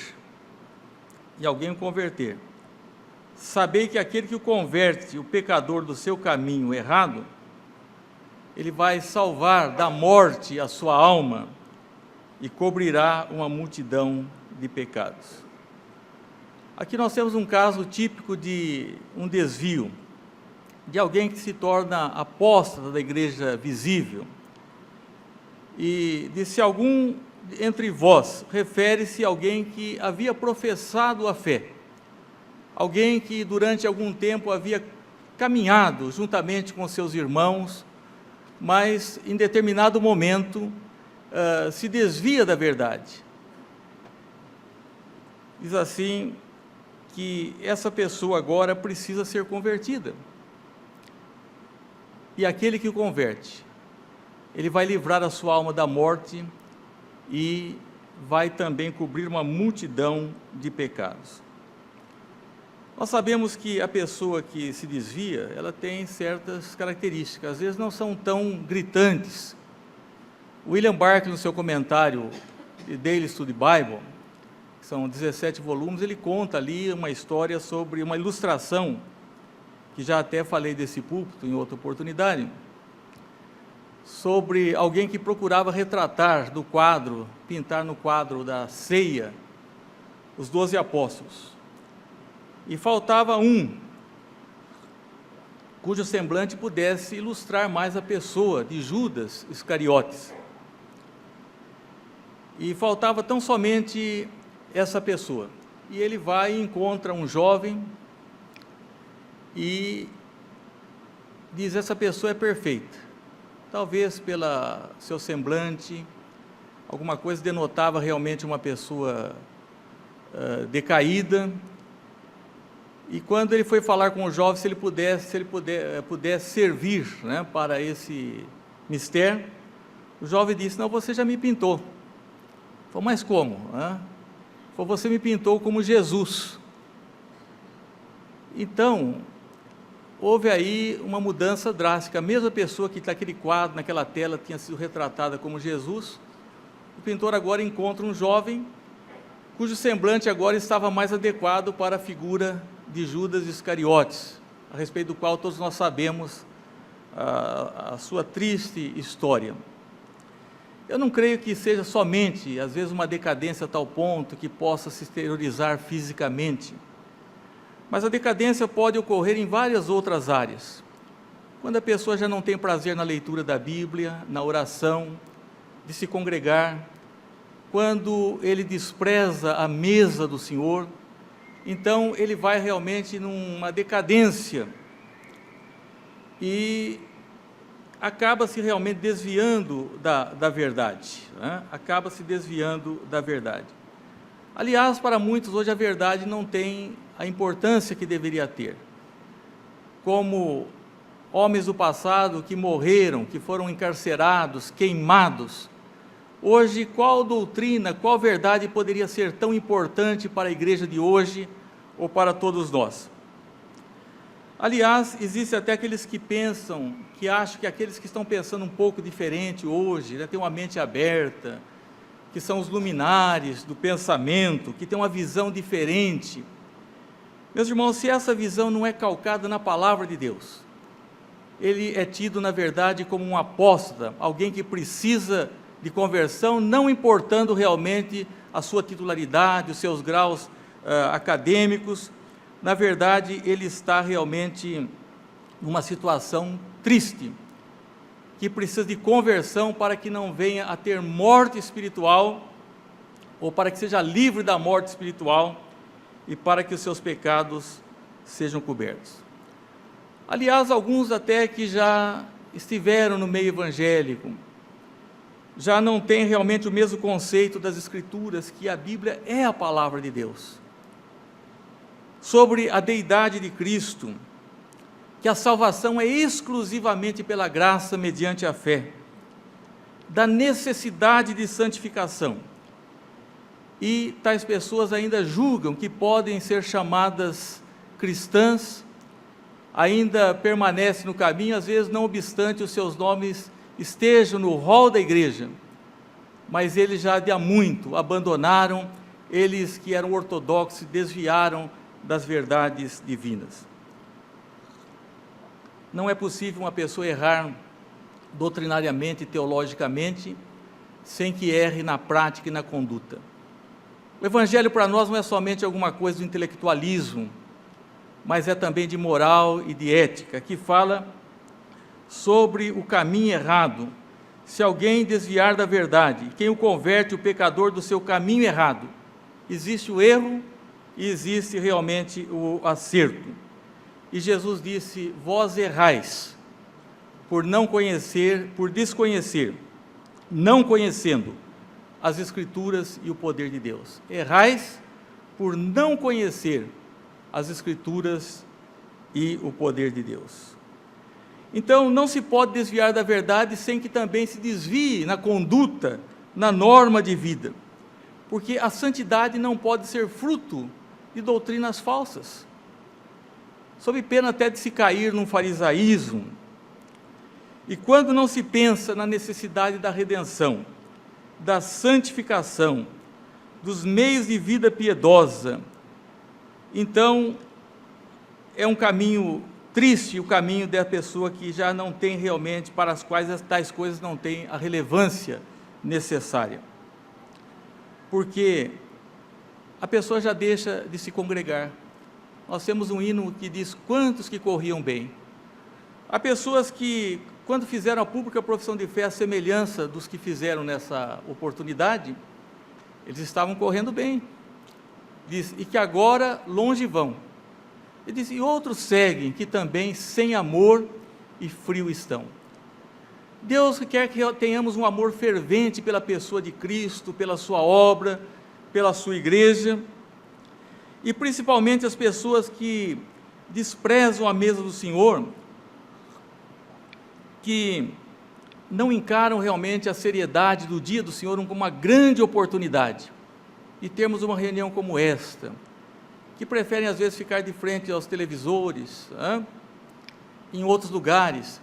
A: sabei que aquele que o converte, o pecador do seu caminho errado, ele vai salvar da morte a sua alma e cobrirá uma multidão de pecados. Aqui nós temos um caso típico de um desvio, de alguém que se torna apóstata da igreja visível. E disse, algum entre vós, refere-se a alguém que havia professado a fé, alguém que durante algum tempo havia caminhado juntamente com seus irmãos, mas em determinado momento se desvia da verdade. Diz assim, que essa pessoa agora precisa ser convertida. E aquele que o converte, ele vai livrar a sua alma da morte e vai também cobrir uma multidão de pecados. Nós sabemos que a pessoa que se desvia, ela tem certas características, às vezes não são tão gritantes. William Barclay, no seu comentário de Daily Study Bible, que são 17 volumes, ele conta ali uma história sobre uma ilustração, que já até falei desse púlpito em outra oportunidade, sobre alguém que procurava retratar no quadro, pintar no quadro da ceia, os 12 apóstolos. E faltava um, cujo semblante pudesse ilustrar mais a pessoa de Judas Iscariotes. E faltava tão somente essa pessoa. E ele vai e encontra um jovem e diz, essa pessoa é perfeita. Talvez pela seu semblante, alguma coisa denotava realmente uma pessoa decaída. E quando ele foi falar com o jovem, se ele pudesse servir, né, para esse mistério, o jovem disse, não, você já me pintou. Falei, mas como? Falei, você me pintou como Jesus. Então, houve aí uma mudança drástica. A mesma pessoa que naquele quadro, naquela tela, tinha sido retratada como Jesus, o pintor agora encontra um jovem, cujo semblante agora estava mais adequado para a figura de Judas Iscariotes, a respeito do qual todos nós sabemos a sua triste história. Eu não creio que seja somente, às vezes, uma decadência a tal ponto que possa se exteriorizar fisicamente, mas a decadência pode ocorrer em várias outras áreas. Quando a pessoa já não tem prazer na leitura da Bíblia, na oração, de se congregar, quando ele despreza a mesa do Senhor, então ele vai realmente numa decadência e acaba se realmente desviando da verdade, né? Acaba se desviando da verdade. Aliás, para muitos hoje a verdade não tem a importância que deveria ter. Como homens do passado que morreram, que foram encarcerados, queimados, hoje qual doutrina, qual verdade poderia ser tão importante para a igreja de hoje ou para todos nós? Aliás, existem até aqueles que pensam, que acham que aqueles que estão pensando um pouco diferente hoje, né, têm uma mente aberta, que são os luminares do pensamento, que têm uma visão diferente. Meus irmãos, se essa visão não é calcada na palavra de Deus, ele é tido, na verdade, como um apóstata, alguém que precisa de conversão, não importando realmente a sua titularidade, os seus graus acadêmicos. Na verdade, ele está realmente numa situação triste, que precisa de conversão para que não venha a ter morte espiritual, ou para que seja livre da morte espiritual, e para que os seus pecados sejam cobertos. Aliás, alguns até que já estiveram no meio evangélico, já não têm realmente o mesmo conceito das Escrituras, que a Bíblia é a palavra de Deus, sobre a deidade de Cristo, que a salvação é exclusivamente pela graça mediante a fé, da necessidade de santificação. E tais pessoas ainda julgam que podem ser chamadas cristãs, ainda permanecem no caminho, às vezes não obstante os seus nomes estejam no rol da igreja, mas eles já de há muito abandonaram, eles que eram ortodoxos se desviaram das verdades divinas. Não é possível uma pessoa errar doutrinariamente e teologicamente sem que erre na prática e na conduta. O Evangelho para nós não é somente alguma coisa do intelectualismo, mas é também de moral e de ética, que fala sobre o caminho errado. Se alguém desviar da verdade, quem o converte, o pecador, do seu caminho errado, existe o erro e existe realmente o acerto. E Jesus disse: vós errais por não conhecer, por desconhecer, não conhecendo as Escrituras e o poder de Deus. Errais por não conhecer as Escrituras e o poder de Deus. Então, não se pode desviar da verdade sem que também se desvie na conduta, na norma de vida, porque a santidade não pode ser fruto de doutrinas falsas, sob pena até de se cair num farisaísmo. E quando não se pensa na necessidade da redenção, da santificação, dos meios de vida piedosa, então é um caminho triste, o caminho da pessoa que já não tem realmente, para as quais tais coisas não têm a relevância necessária, porque a pessoa já deixa de se congregar. Nós temos um hino que diz: quantos que corriam bem. Há pessoas que, quando fizeram a pública profissão de fé, a semelhança dos que fizeram nessa oportunidade, eles estavam correndo bem, diz, e que agora longe vão. Ele diz: e outros seguem, que também sem amor e frio estão. Deus quer que tenhamos um amor fervente pela pessoa de Cristo, pela sua obra, pela sua igreja, e principalmente as pessoas que desprezam a mesa do Senhor, que não encaram realmente a seriedade do dia do Senhor como uma grande oportunidade, e termos uma reunião como esta, que preferem às vezes ficar de frente aos televisores, em outros lugares,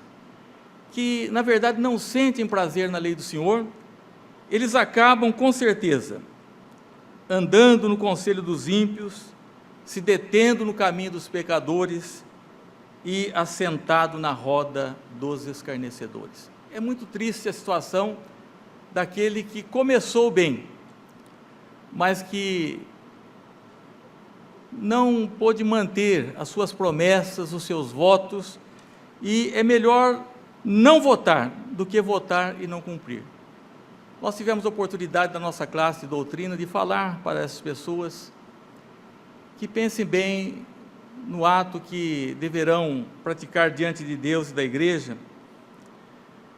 A: que na verdade não sentem prazer na lei do Senhor, eles acabam com certeza andando no conselho dos ímpios, se detendo no caminho dos pecadores e assentado na roda dos escarnecedores. É muito triste a situação daquele que começou bem, mas que não pôde manter as suas promessas, os seus votos, e é melhor não votar do que votar e não cumprir. Nós tivemos a oportunidade na nossa classe de doutrina de falar para essas pessoas que pensem bem no ato que deverão praticar diante de Deus e da igreja,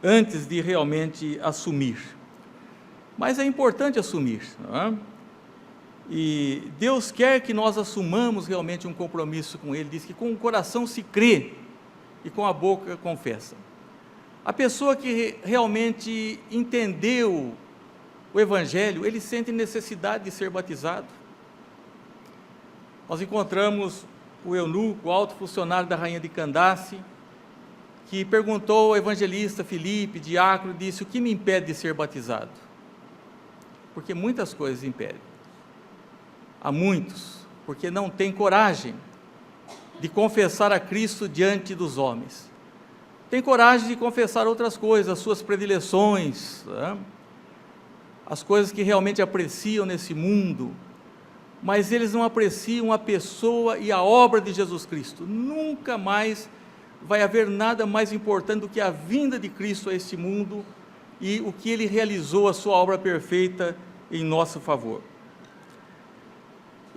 A: antes de realmente assumir. Mas é importante assumir, não é? E Deus quer que nós assumamos realmente um compromisso com Ele. Diz que com o coração se crê e com a boca confessa. A pessoa que realmente entendeu o Evangelho, ele sente necessidade de ser batizado. Nós encontramos o eunuco, o alto funcionário da rainha de Candace, que perguntou ao evangelista Filipe, diácono, disse: o que me impede de ser batizado? Porque muitas coisas impedem. Há muitos, porque não têm coragem de confessar a Cristo diante dos homens. Tem coragem de confessar outras coisas, as suas predileções, né? As coisas que realmente apreciam nesse mundo, mas eles não apreciam a pessoa e a obra de Jesus Cristo. Nunca mais vai haver nada mais importante do que a vinda de Cristo a este mundo e o que Ele realizou, a sua obra perfeita em nosso favor.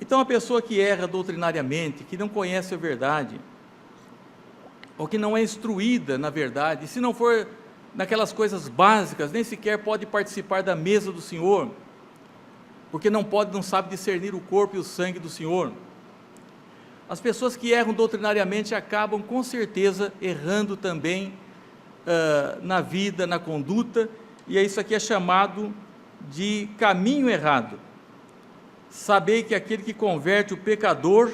A: Então, a pessoa que erra doutrinariamente, que não conhece a verdade, ou que não é instruída na verdade, se não for naquelas coisas básicas, nem sequer pode participar da mesa do Senhor, porque não sabe discernir o corpo e o sangue do Senhor. As pessoas que erram doutrinariamente acabam, com certeza, errando também na vida, na conduta, e isso aqui é chamado de caminho errado. Sabei que aquele que converte o pecador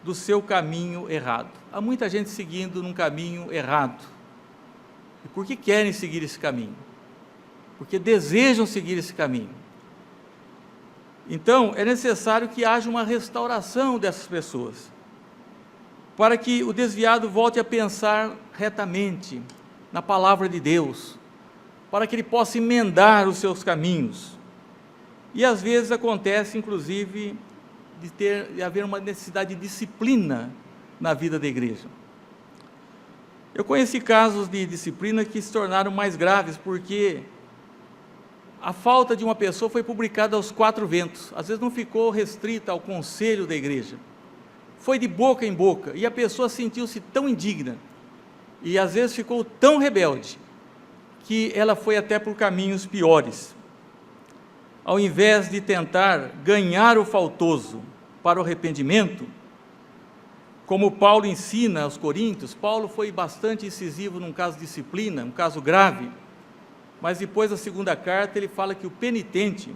A: do seu caminho errado. Há muita gente seguindo num caminho errado. E por que querem seguir esse caminho? Porque desejam seguir esse caminho. Então, é necessário que haja uma restauração dessas pessoas, para que o desviado volte a pensar retamente na palavra de Deus, para que ele possa emendar os seus caminhos. E às vezes acontece, inclusive, de haver uma necessidade de disciplina na vida da igreja. Eu conheci casos de disciplina que se tornaram mais graves, porque a falta de uma pessoa foi publicada aos 4 ventos, às vezes não ficou restrita ao conselho da igreja, foi de boca em boca, e a pessoa sentiu-se tão indigna, e às vezes ficou tão rebelde, que ela foi até por caminhos piores. Ao invés de tentar ganhar o faltoso para o arrependimento, como Paulo ensina aos Coríntios, Paulo foi bastante incisivo num caso de disciplina, um caso grave, mas depois da segunda carta ele fala que o penitente,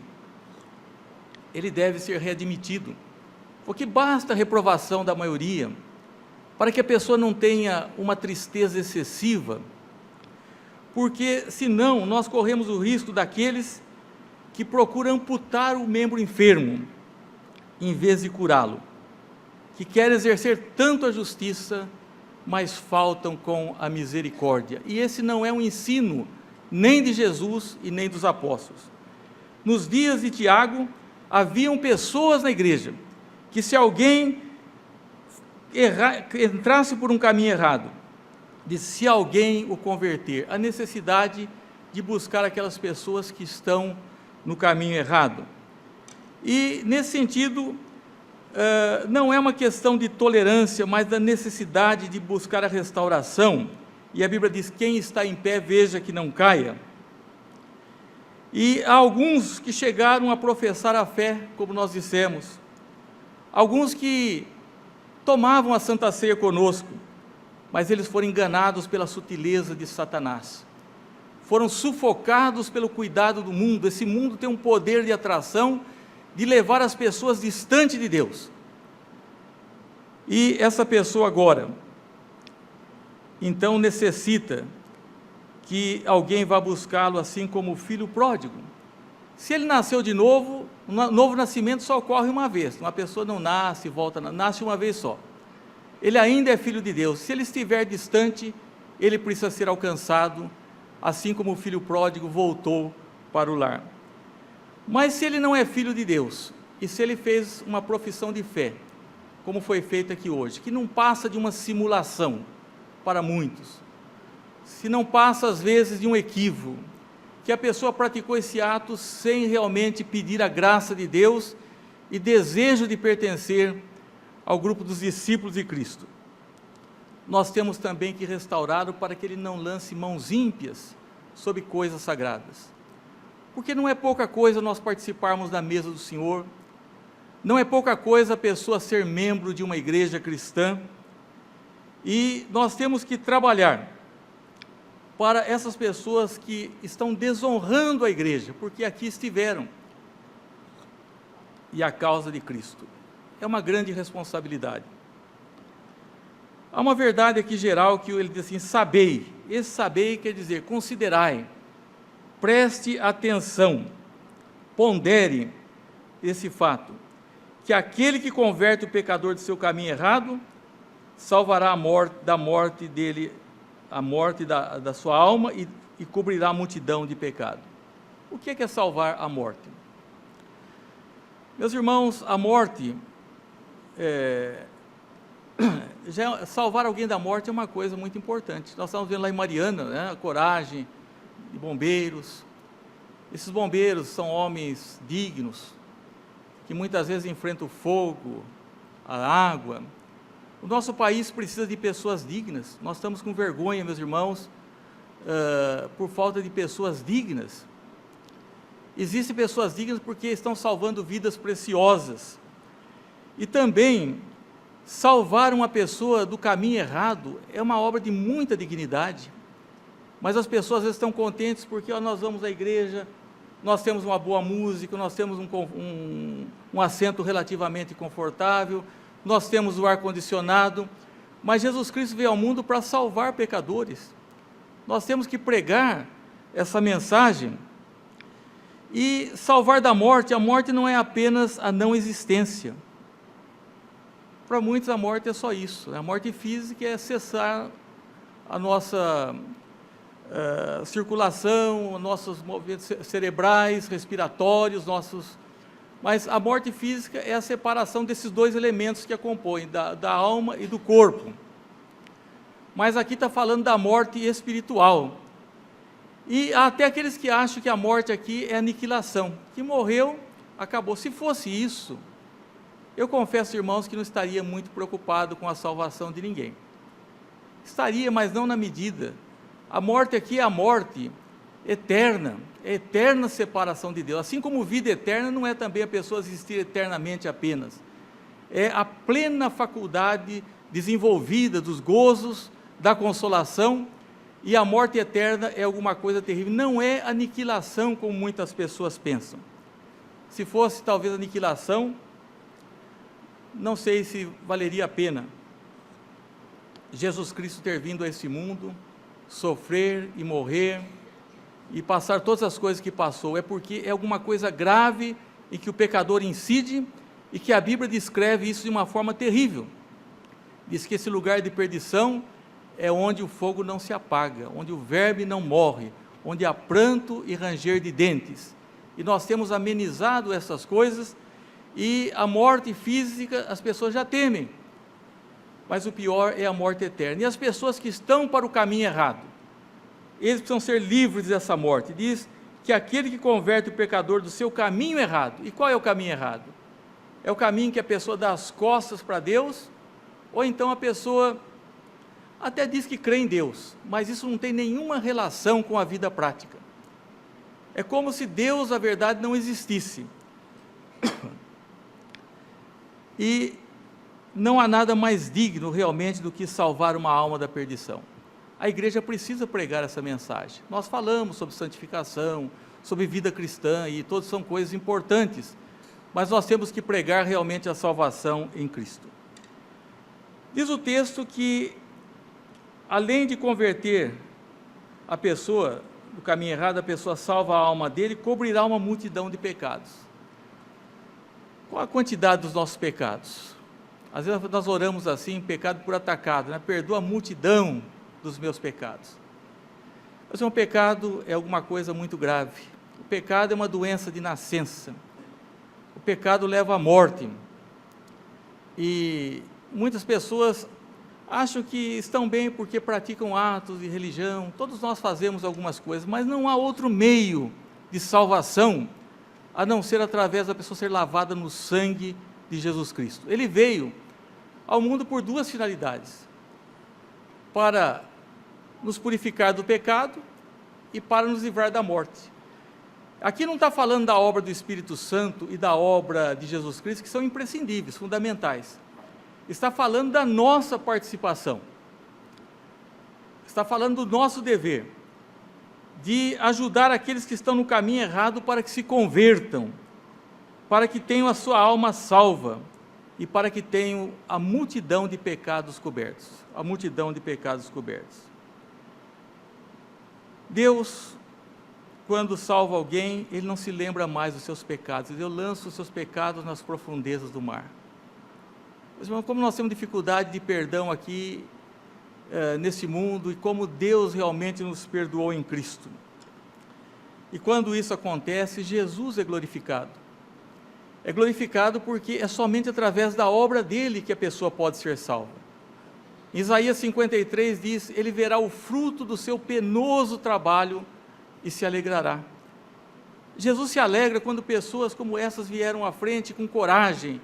A: ele deve ser readmitido, porque basta a reprovação da maioria, para que a pessoa não tenha uma tristeza excessiva, porque senão nós corremos o risco daqueles que procuram amputar o membro enfermo, em vez de curá-lo, que querem exercer tanto a justiça, mas faltam com a misericórdia. E esse não é um ensino nem de Jesus e nem dos apóstolos. Nos dias de Tiago, haviam pessoas na igreja, que se alguém entrasse por um caminho errado, se alguém o converter, a necessidade de buscar aquelas pessoas que estão no caminho errado. E, nesse sentido, não é uma questão de tolerância, mas da necessidade de buscar a restauração. E a Bíblia diz: quem está em pé, veja que não caia. E há alguns que chegaram a professar a fé, como nós dissemos, alguns que tomavam a Santa Ceia conosco, mas eles foram enganados pela sutileza de Satanás, foram sufocados pelo cuidado do mundo. Esse mundo tem um poder de atração, de levar as pessoas distante de Deus, e essa pessoa agora, então necessita que alguém vá buscá-lo, assim como o filho pródigo. Se ele nasceu de novo, um novo nascimento só ocorre uma vez, uma pessoa não nasce, nasce uma vez só, ele ainda é filho de Deus. Se ele estiver distante, ele precisa ser alcançado, assim como o filho pródigo voltou para o lar. Mas se ele não é filho de Deus, e se ele fez uma profissão de fé, como foi feito aqui hoje, que não passa de uma simulação para muitos, se não passa às vezes de um equívoco, que a pessoa praticou esse ato sem realmente pedir a graça de Deus e desejo de pertencer ao grupo dos discípulos de Cristo, nós temos também que restaurá-lo para que ele não lance mãos ímpias sobre coisas sagradas. Porque não é pouca coisa nós participarmos da mesa do Senhor, não é pouca coisa a pessoa ser membro de uma igreja cristã, e nós temos que trabalhar para essas pessoas que estão desonrando a igreja, porque aqui estiveram, e a causa de Cristo. É uma grande responsabilidade. Há uma verdade aqui geral que ele diz assim, sabei. Esse sabei quer dizer, considerai, preste atenção, pondere esse fato, que aquele que converte o pecador de seu caminho errado, salvará da morte dele, a morte da sua alma e cobrirá a multidão de pecado. O que é salvar a morte? Meus irmãos, a morte, salvar alguém da morte é uma coisa muito importante. Nós estamos vendo lá em Mariana, né, a coragem de bombeiros. Esses bombeiros são homens dignos, que muitas vezes enfrentam o fogo, a água. O nosso país precisa de pessoas dignas. Nós estamos com vergonha, meus irmãos, por falta de pessoas dignas. Existem pessoas dignas porque estão salvando vidas preciosas. E também, salvar uma pessoa do caminho errado é uma obra de muita dignidade. Mas as pessoas às vezes estão contentes porque nós vamos à igreja, nós temos uma boa música, nós temos um assento relativamente confortável, nós temos o ar-condicionado, mas Jesus Cristo veio ao mundo para salvar pecadores. Nós temos que pregar essa mensagem e salvar da morte. A morte não é apenas a não existência. Para muitos a morte é só isso, a morte física é cessar a nossa circulação, nossos movimentos cerebrais, respiratórios, mas a morte física é a separação desses dois elementos que a compõem, da alma e do corpo. Mas aqui está falando da morte espiritual. E há até aqueles que acham que a morte aqui é aniquilação, que morreu, acabou. Se fosse isso, eu confesso, irmãos, que não estaria muito preocupado com a salvação de ninguém. Estaria, mas não na medida. A morte aqui é a morte eterna, é a eterna separação de Deus. Assim como vida eterna não é também a pessoa existir eternamente apenas. É a plena faculdade desenvolvida dos gozos, da consolação, e a morte eterna é alguma coisa terrível. Não é aniquilação como muitas pessoas pensam. Se fosse talvez aniquilação, não sei se valeria a pena Jesus Cristo ter vindo a esse mundo, sofrer e morrer, e passar todas as coisas que passou. É porque é alguma coisa grave em que o pecador incide, e que a Bíblia descreve isso de uma forma terrível. Diz que esse lugar de perdição é onde o fogo não se apaga, onde o verme não morre, onde há pranto e ranger de dentes. E nós temos amenizado essas coisas, e a morte física as pessoas já temem, mas o pior é a morte eterna. E as pessoas que estão para o caminho errado, eles precisam ser livres dessa morte. Diz que aquele que converte o pecador do seu caminho errado. E qual é o caminho errado? É o caminho que a pessoa dá as costas para Deus, ou então a pessoa até diz que crê em Deus, mas isso não tem nenhuma relação com a vida prática. É como se Deus, a verdade, não existisse. E não há nada mais digno realmente do que salvar uma alma da perdição. A igreja precisa pregar essa mensagem. Nós falamos sobre santificação, sobre vida cristã, e todas são coisas importantes, mas nós temos que pregar realmente a salvação em Cristo. Diz o texto que, além de converter a pessoa do caminho errado, a pessoa salva a alma dele e cobrirá uma multidão de pecados. Qual a quantidade dos nossos pecados? Às vezes nós oramos assim, pecado por atacado, né? Perdoa a multidão dos meus pecados. Mas um pecado é alguma coisa muito grave. O pecado é uma doença de nascença. O pecado leva à morte. E muitas pessoas acham que estão bem porque praticam atos de religião. Todos nós fazemos algumas coisas, mas não há outro meio de salvação a não ser através da pessoa ser lavada no sangue de Jesus Cristo. Ele veio ao mundo por duas finalidades: para nos purificar do pecado e para nos livrar da morte. Aqui não está falando da obra do Espírito Santo e da obra de Jesus Cristo, que são imprescindíveis, fundamentais. Está falando da nossa participação. Está falando do nosso dever, de ajudar aqueles que estão no caminho errado para que se convertam, para que tenham a sua alma salva e para que tenham a multidão de pecados cobertos. A multidão de pecados cobertos. Deus, quando salva alguém, Ele não se lembra mais dos seus pecados. Deus lança os seus pecados nas profundezas do mar. Mas, irmão, como nós temos dificuldade de perdão aqui, nesse mundo, e como Deus realmente nos perdoou em Cristo. E quando isso acontece, Jesus é glorificado. É glorificado porque é somente através da obra dele que a pessoa pode ser salva. Em Isaías 53 diz: ele verá o fruto do seu penoso trabalho e se alegrará. Jesus se alegra quando pessoas como essas vieram à frente com coragem,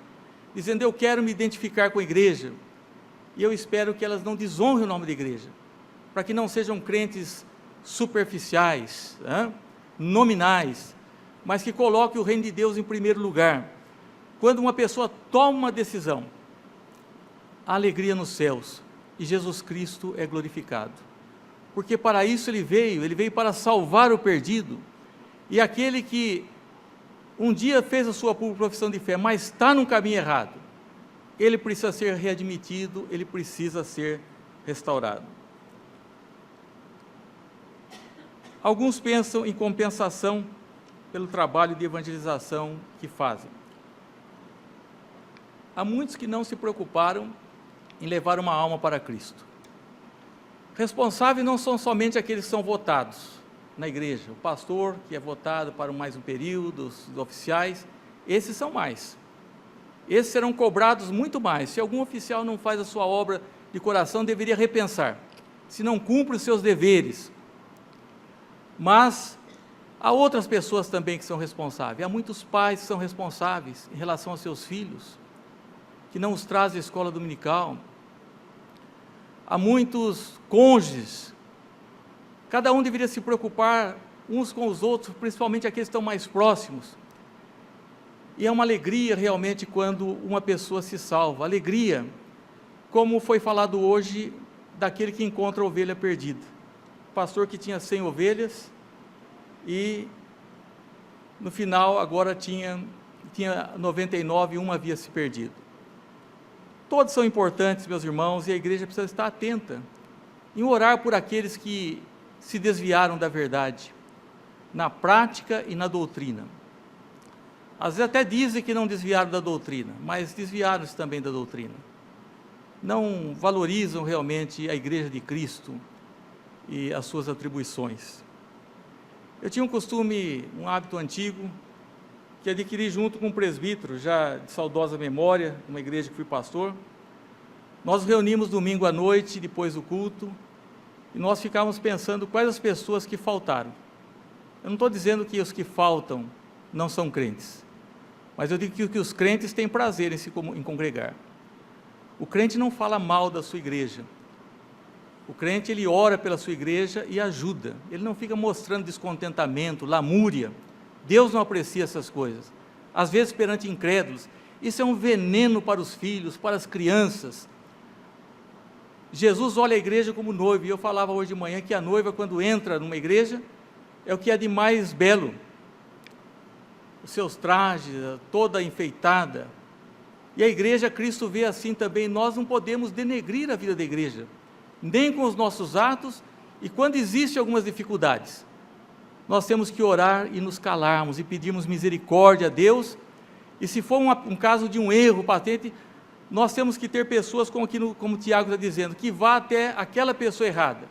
A: dizendo: eu quero me identificar com a igreja, e eu espero que elas não desonrem o nome da igreja, para que não sejam crentes superficiais, nominais, mas que coloquem o reino de Deus em primeiro lugar. Quando uma pessoa toma uma decisão, há alegria nos céus, e Jesus Cristo é glorificado, porque para isso ele veio para salvar o perdido, e aquele que um dia fez a sua profissão de fé, mas está no caminho errado, ele precisa ser readmitido, ele precisa ser restaurado. Alguns pensam em compensação pelo trabalho de evangelização que fazem. Há muitos que não se preocuparam em levar uma alma para Cristo. Responsáveis não são somente aqueles que são votados na igreja, o pastor que é votado para mais um período, os oficiais, esses são mais. Esses serão cobrados muito mais. Se algum oficial não faz a sua obra de coração, deveria repensar, se não cumpre os seus deveres. Mas há outras pessoas também que são responsáveis. Há muitos pais que são responsáveis em relação aos seus filhos, que não os trazem à escola dominical. Há muitos cônjuges. Cada um deveria se preocupar uns com os outros, principalmente aqueles que estão mais próximos. E é uma alegria realmente quando uma pessoa se salva. Alegria, como foi falado hoje, daquele que encontra a ovelha perdida. O pastor que tinha 100 ovelhas e no final agora tinha 99 e uma havia se perdido. Todos são importantes, meus irmãos, e a igreja precisa estar atenta em orar por aqueles que se desviaram da verdade, na prática e na doutrina. Às vezes até dizem que não desviaram da doutrina, mas desviaram-se também da doutrina. Não valorizam realmente a igreja de Cristo e as suas atribuições. Eu tinha um costume, um hábito antigo, que adquiri junto com um presbítero, já de saudosa memória, numa igreja que fui pastor. Nós nos reunimos domingo à noite, depois do culto, e nós ficávamos pensando quais as pessoas que faltaram. Eu não estou dizendo que os que faltam não são crentes, mas eu digo que os crentes têm prazer em congregar. O crente não fala mal da sua igreja. O crente, ele ora pela sua igreja e ajuda. Ele não fica mostrando descontentamento, lamúria. Deus não aprecia essas coisas. Às vezes perante incrédulos, isso é um veneno para os filhos, para as crianças. Jesus olha a igreja como noiva, e eu falava hoje de manhã que a noiva, quando entra numa igreja, é o que há de mais belo. Os seus trajes, toda enfeitada. E a igreja, Cristo vê assim também. Nós não podemos denegrir a vida da igreja, nem com os nossos atos, e quando existem algumas dificuldades, nós temos que orar e nos calarmos, e pedirmos misericórdia a Deus, e se for um caso de um erro patente, nós temos que ter pessoas como Tiago está dizendo, que vá até aquela pessoa errada,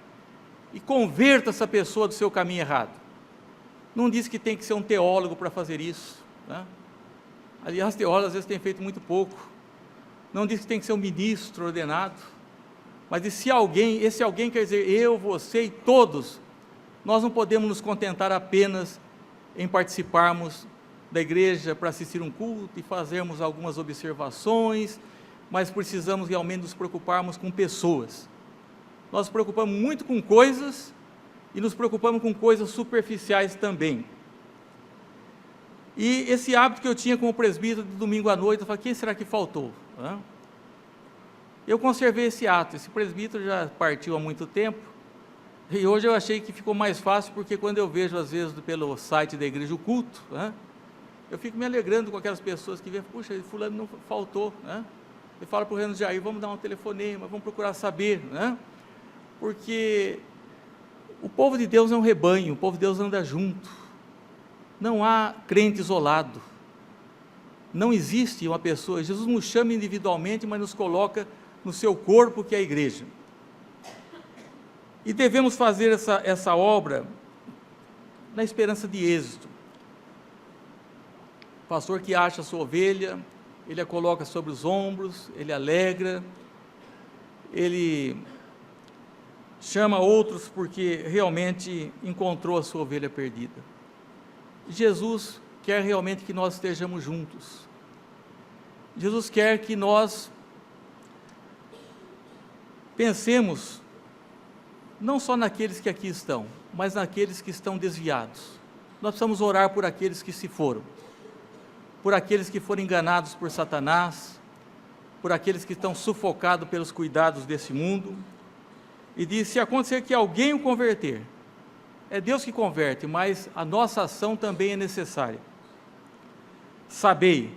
A: e converta essa pessoa do seu caminho errado. Não diz que tem que ser um teólogo para fazer isso, né? Aliás, teólogos às vezes têm feito muito pouco. Não diz que tem que ser um ministro ordenado, mas esse alguém quer dizer eu, você e todos. Nós não podemos nos contentar apenas em participarmos da igreja para assistir um culto e fazermos algumas observações, mas precisamos realmente nos preocuparmos com pessoas. Nós nos preocupamos muito com coisas e nos preocupamos com coisas superficiais também. E esse hábito que eu tinha como presbítero de domingo à noite, eu falei, quem será que faltou? Eu conservei esse hábito. Esse presbítero já partiu há muito tempo, e hoje eu achei que ficou mais fácil, porque quando eu vejo, às vezes, pelo site da igreja o culto, eu fico me alegrando com aquelas pessoas que veem, puxa, fulano não faltou, eu falo para o Renan Jair, vamos dar um telefonema, vamos procurar saber, porque o povo de Deus é um rebanho, o povo de Deus anda junto, não há crente isolado, não existe uma pessoa, Jesus nos chama individualmente, mas nos coloca no seu corpo, que é a igreja. E devemos fazer essa obra na esperança de êxito. O pastor que acha a sua ovelha, ele a coloca sobre os ombros, ele alegra, ele chama outros porque realmente encontrou a sua ovelha perdida. Jesus quer realmente que nós estejamos juntos. Jesus quer que nós pensemos não só naqueles que aqui estão, mas naqueles que estão desviados. Nós precisamos orar por aqueles que se foram, por aqueles que foram enganados por Satanás, por aqueles que estão sufocados pelos cuidados desse mundo. E diz, se acontecer que alguém o converter, é Deus que converte, mas a nossa ação também é necessária. Sabei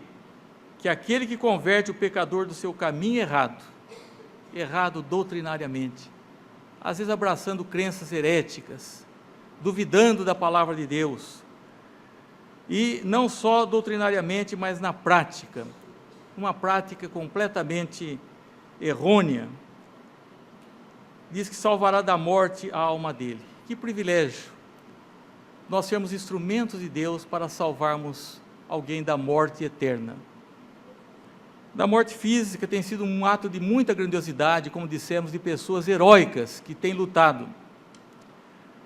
A: que aquele que converte o pecador do seu caminho errado doutrinariamente, às vezes abraçando crenças heréticas, duvidando da palavra de Deus, e não só doutrinariamente, mas na prática, uma prática completamente errônea, diz que salvará da morte a alma dele. Que privilégio nós sermos instrumentos de Deus para salvarmos alguém da morte eterna. Da morte física tem sido um ato de muita grandiosidade, como dissemos, de pessoas heróicas que têm lutado.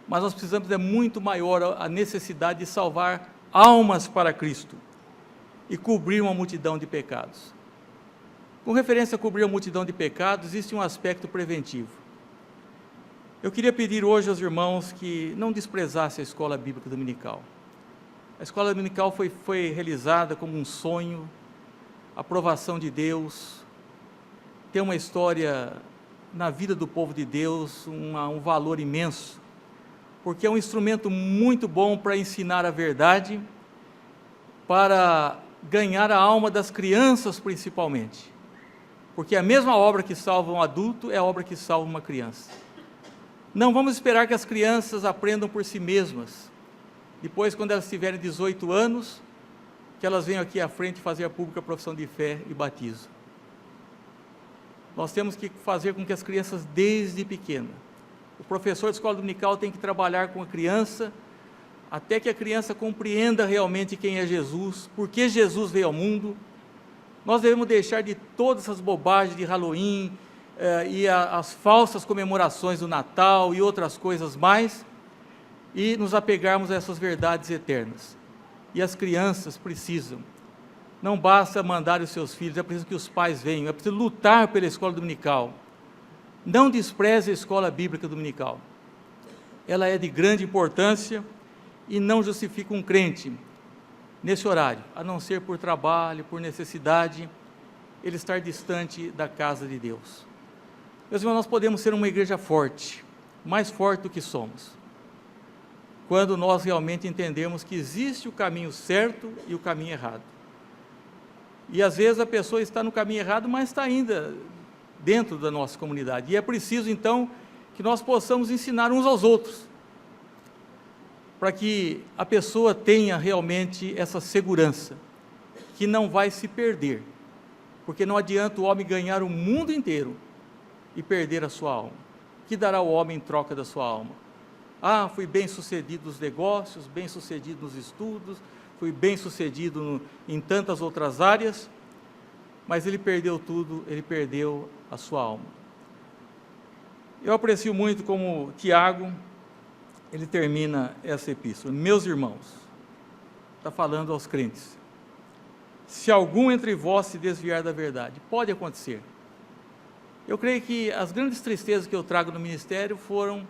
A: Mas nós precisamos, é muito maior a necessidade de salvar almas para Cristo e cobrir uma multidão de pecados. Com referência a cobrir a multidão de pecados, existe um aspecto preventivo. Eu queria pedir hoje aos irmãos que não desprezassem a escola bíblica dominical. A escola dominical foi realizada como um sonho, aprovação de Deus, tem uma história na vida do povo de Deus, um valor imenso, porque é um instrumento muito bom para ensinar a verdade, para ganhar a alma das crianças principalmente, porque a mesma obra que salva um adulto é a obra que salva uma criança. Não vamos esperar que as crianças aprendam por si mesmas, depois quando elas tiverem 18 anos, que elas venham aqui à frente fazer a pública profissão de fé e batismo. Nós temos que fazer com que as crianças, desde pequena, o professor de escola dominical tem que trabalhar com a criança, até que a criança compreenda realmente quem é Jesus, por que Jesus veio ao mundo. Nós devemos deixar de todas essas bobagens de Halloween, e as falsas comemorações do Natal e outras coisas mais, e nos apegarmos a essas verdades eternas. E as crianças precisam, não basta mandar os seus filhos, é preciso que os pais venham, é preciso lutar pela escola dominical. Não despreze a escola bíblica dominical, ela é de grande importância e não justifica um crente nesse horário, a não ser por trabalho, por necessidade, ele estar distante da casa de Deus. Meus irmãos, nós podemos ser uma igreja forte, mais forte do que somos, quando nós realmente entendemos que existe o caminho certo e o caminho errado. E às vezes a pessoa está no caminho errado, mas está ainda dentro da nossa comunidade. E é preciso então que nós possamos ensinar uns aos outros, para que a pessoa tenha realmente essa segurança, que não vai se perder, porque não adianta o homem ganhar o mundo inteiro e perder a sua alma. Que dará o homem em troca da sua alma? Ah, fui bem sucedido nos negócios, bem sucedido nos estudos, fui bem sucedido em tantas outras áreas, mas ele perdeu tudo, ele perdeu a sua alma. Eu aprecio muito como Tiago, ele termina essa epístola. Meus irmãos, está falando aos crentes, se algum entre vós se desviar da verdade, pode acontecer. Eu creio que as grandes tristezas que eu trago no ministério foram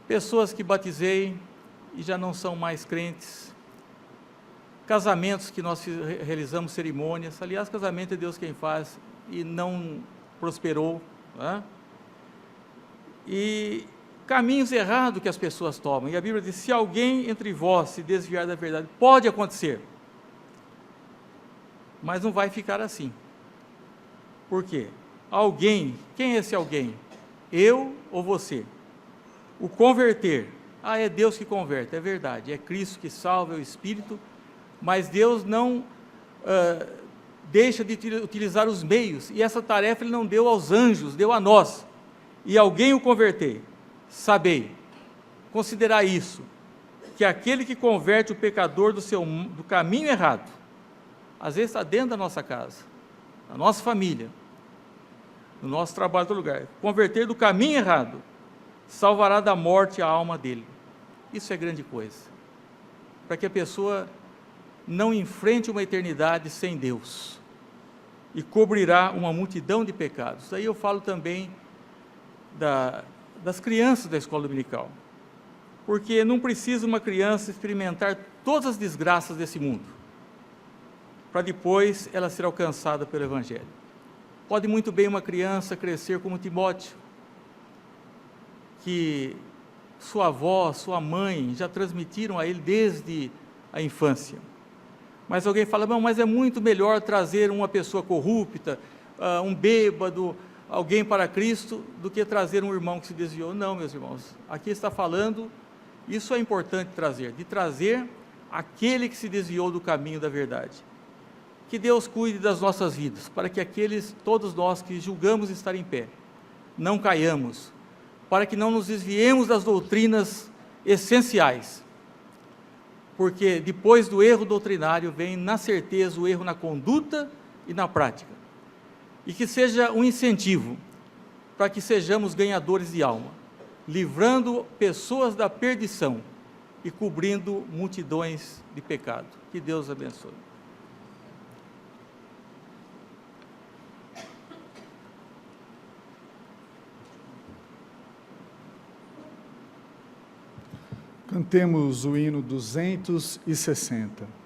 A: pessoas que batizei e já não são mais crentes, casamentos que nós realizamos cerimônias, aliás, casamento é Deus quem faz, e não prosperou, né? E caminhos errados que as pessoas tomam, e a Bíblia diz, se alguém entre vós se desviar da verdade, pode acontecer, mas não vai ficar assim. Por quê? Alguém, quem é esse alguém? Eu ou você? O converter, é Deus que converte, é verdade, é Cristo que salva, é o Espírito, mas Deus não deixa de utilizar os meios, e essa tarefa Ele não deu aos anjos, deu a nós, e alguém o converter, sabei, considerar isso, que aquele que converte o pecador do caminho errado, às vezes está dentro da nossa casa, da nossa família, no nosso trabalho, todo lugar, converter do caminho errado, salvará da morte a alma dele. Isso é grande coisa, para que a pessoa não enfrente uma eternidade sem Deus, e cobrirá uma multidão de pecados. Aí eu falo também das crianças da escola dominical, porque não precisa uma criança experimentar todas as desgraças desse mundo, para depois ela ser alcançada pelo Evangelho. Pode muito bem uma criança crescer como Timóteo, que sua avó, sua mãe já transmitiram a ele desde a infância. Mas alguém fala, não, mas é muito melhor trazer uma pessoa corrupta, um bêbado, alguém para Cristo, do que trazer um irmão que se desviou. Não, meus irmãos, aqui está falando, isso é importante trazer, de trazer aquele que se desviou do caminho da verdade. Que Deus cuide das nossas vidas, para que todos nós que julgamos estar em pé, não caiamos, para que não nos desviemos das doutrinas essenciais, porque depois do erro doutrinário vem na certeza o erro na conduta e na prática, e que seja um incentivo para que sejamos ganhadores de alma, livrando pessoas da perdição e cobrindo multidões de pecado. Que Deus abençoe.
B: Cantemos o hino 260.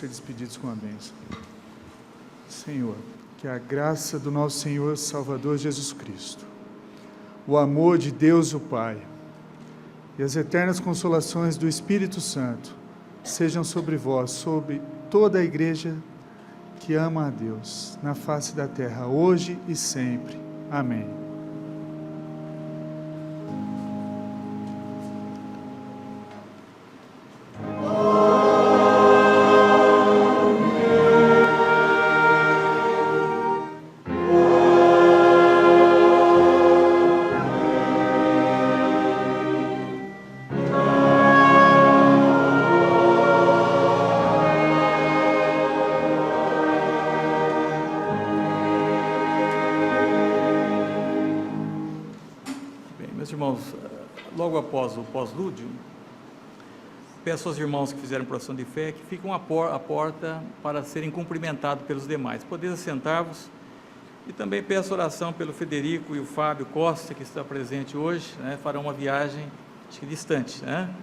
B: ser despedidos com a bênção. Senhor, que a graça do nosso Senhor Salvador Jesus Cristo, o amor de Deus o Pai e as eternas consolações do Espírito Santo sejam sobre vós, sobre toda a igreja que ama a Deus, na face da terra, hoje e sempre. Amém.
A: Meus irmãos, logo após o pós-lúdio, peço aos irmãos que fizeram profissão de fé que fiquem à porta para serem cumprimentados pelos demais. Podeis assentar-vos. E também peço oração pelo Federico e o Fábio Costa, que está presente hoje, né, farão uma viagem, acho que distante, né?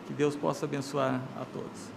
A: Que Deus possa abençoar a todos.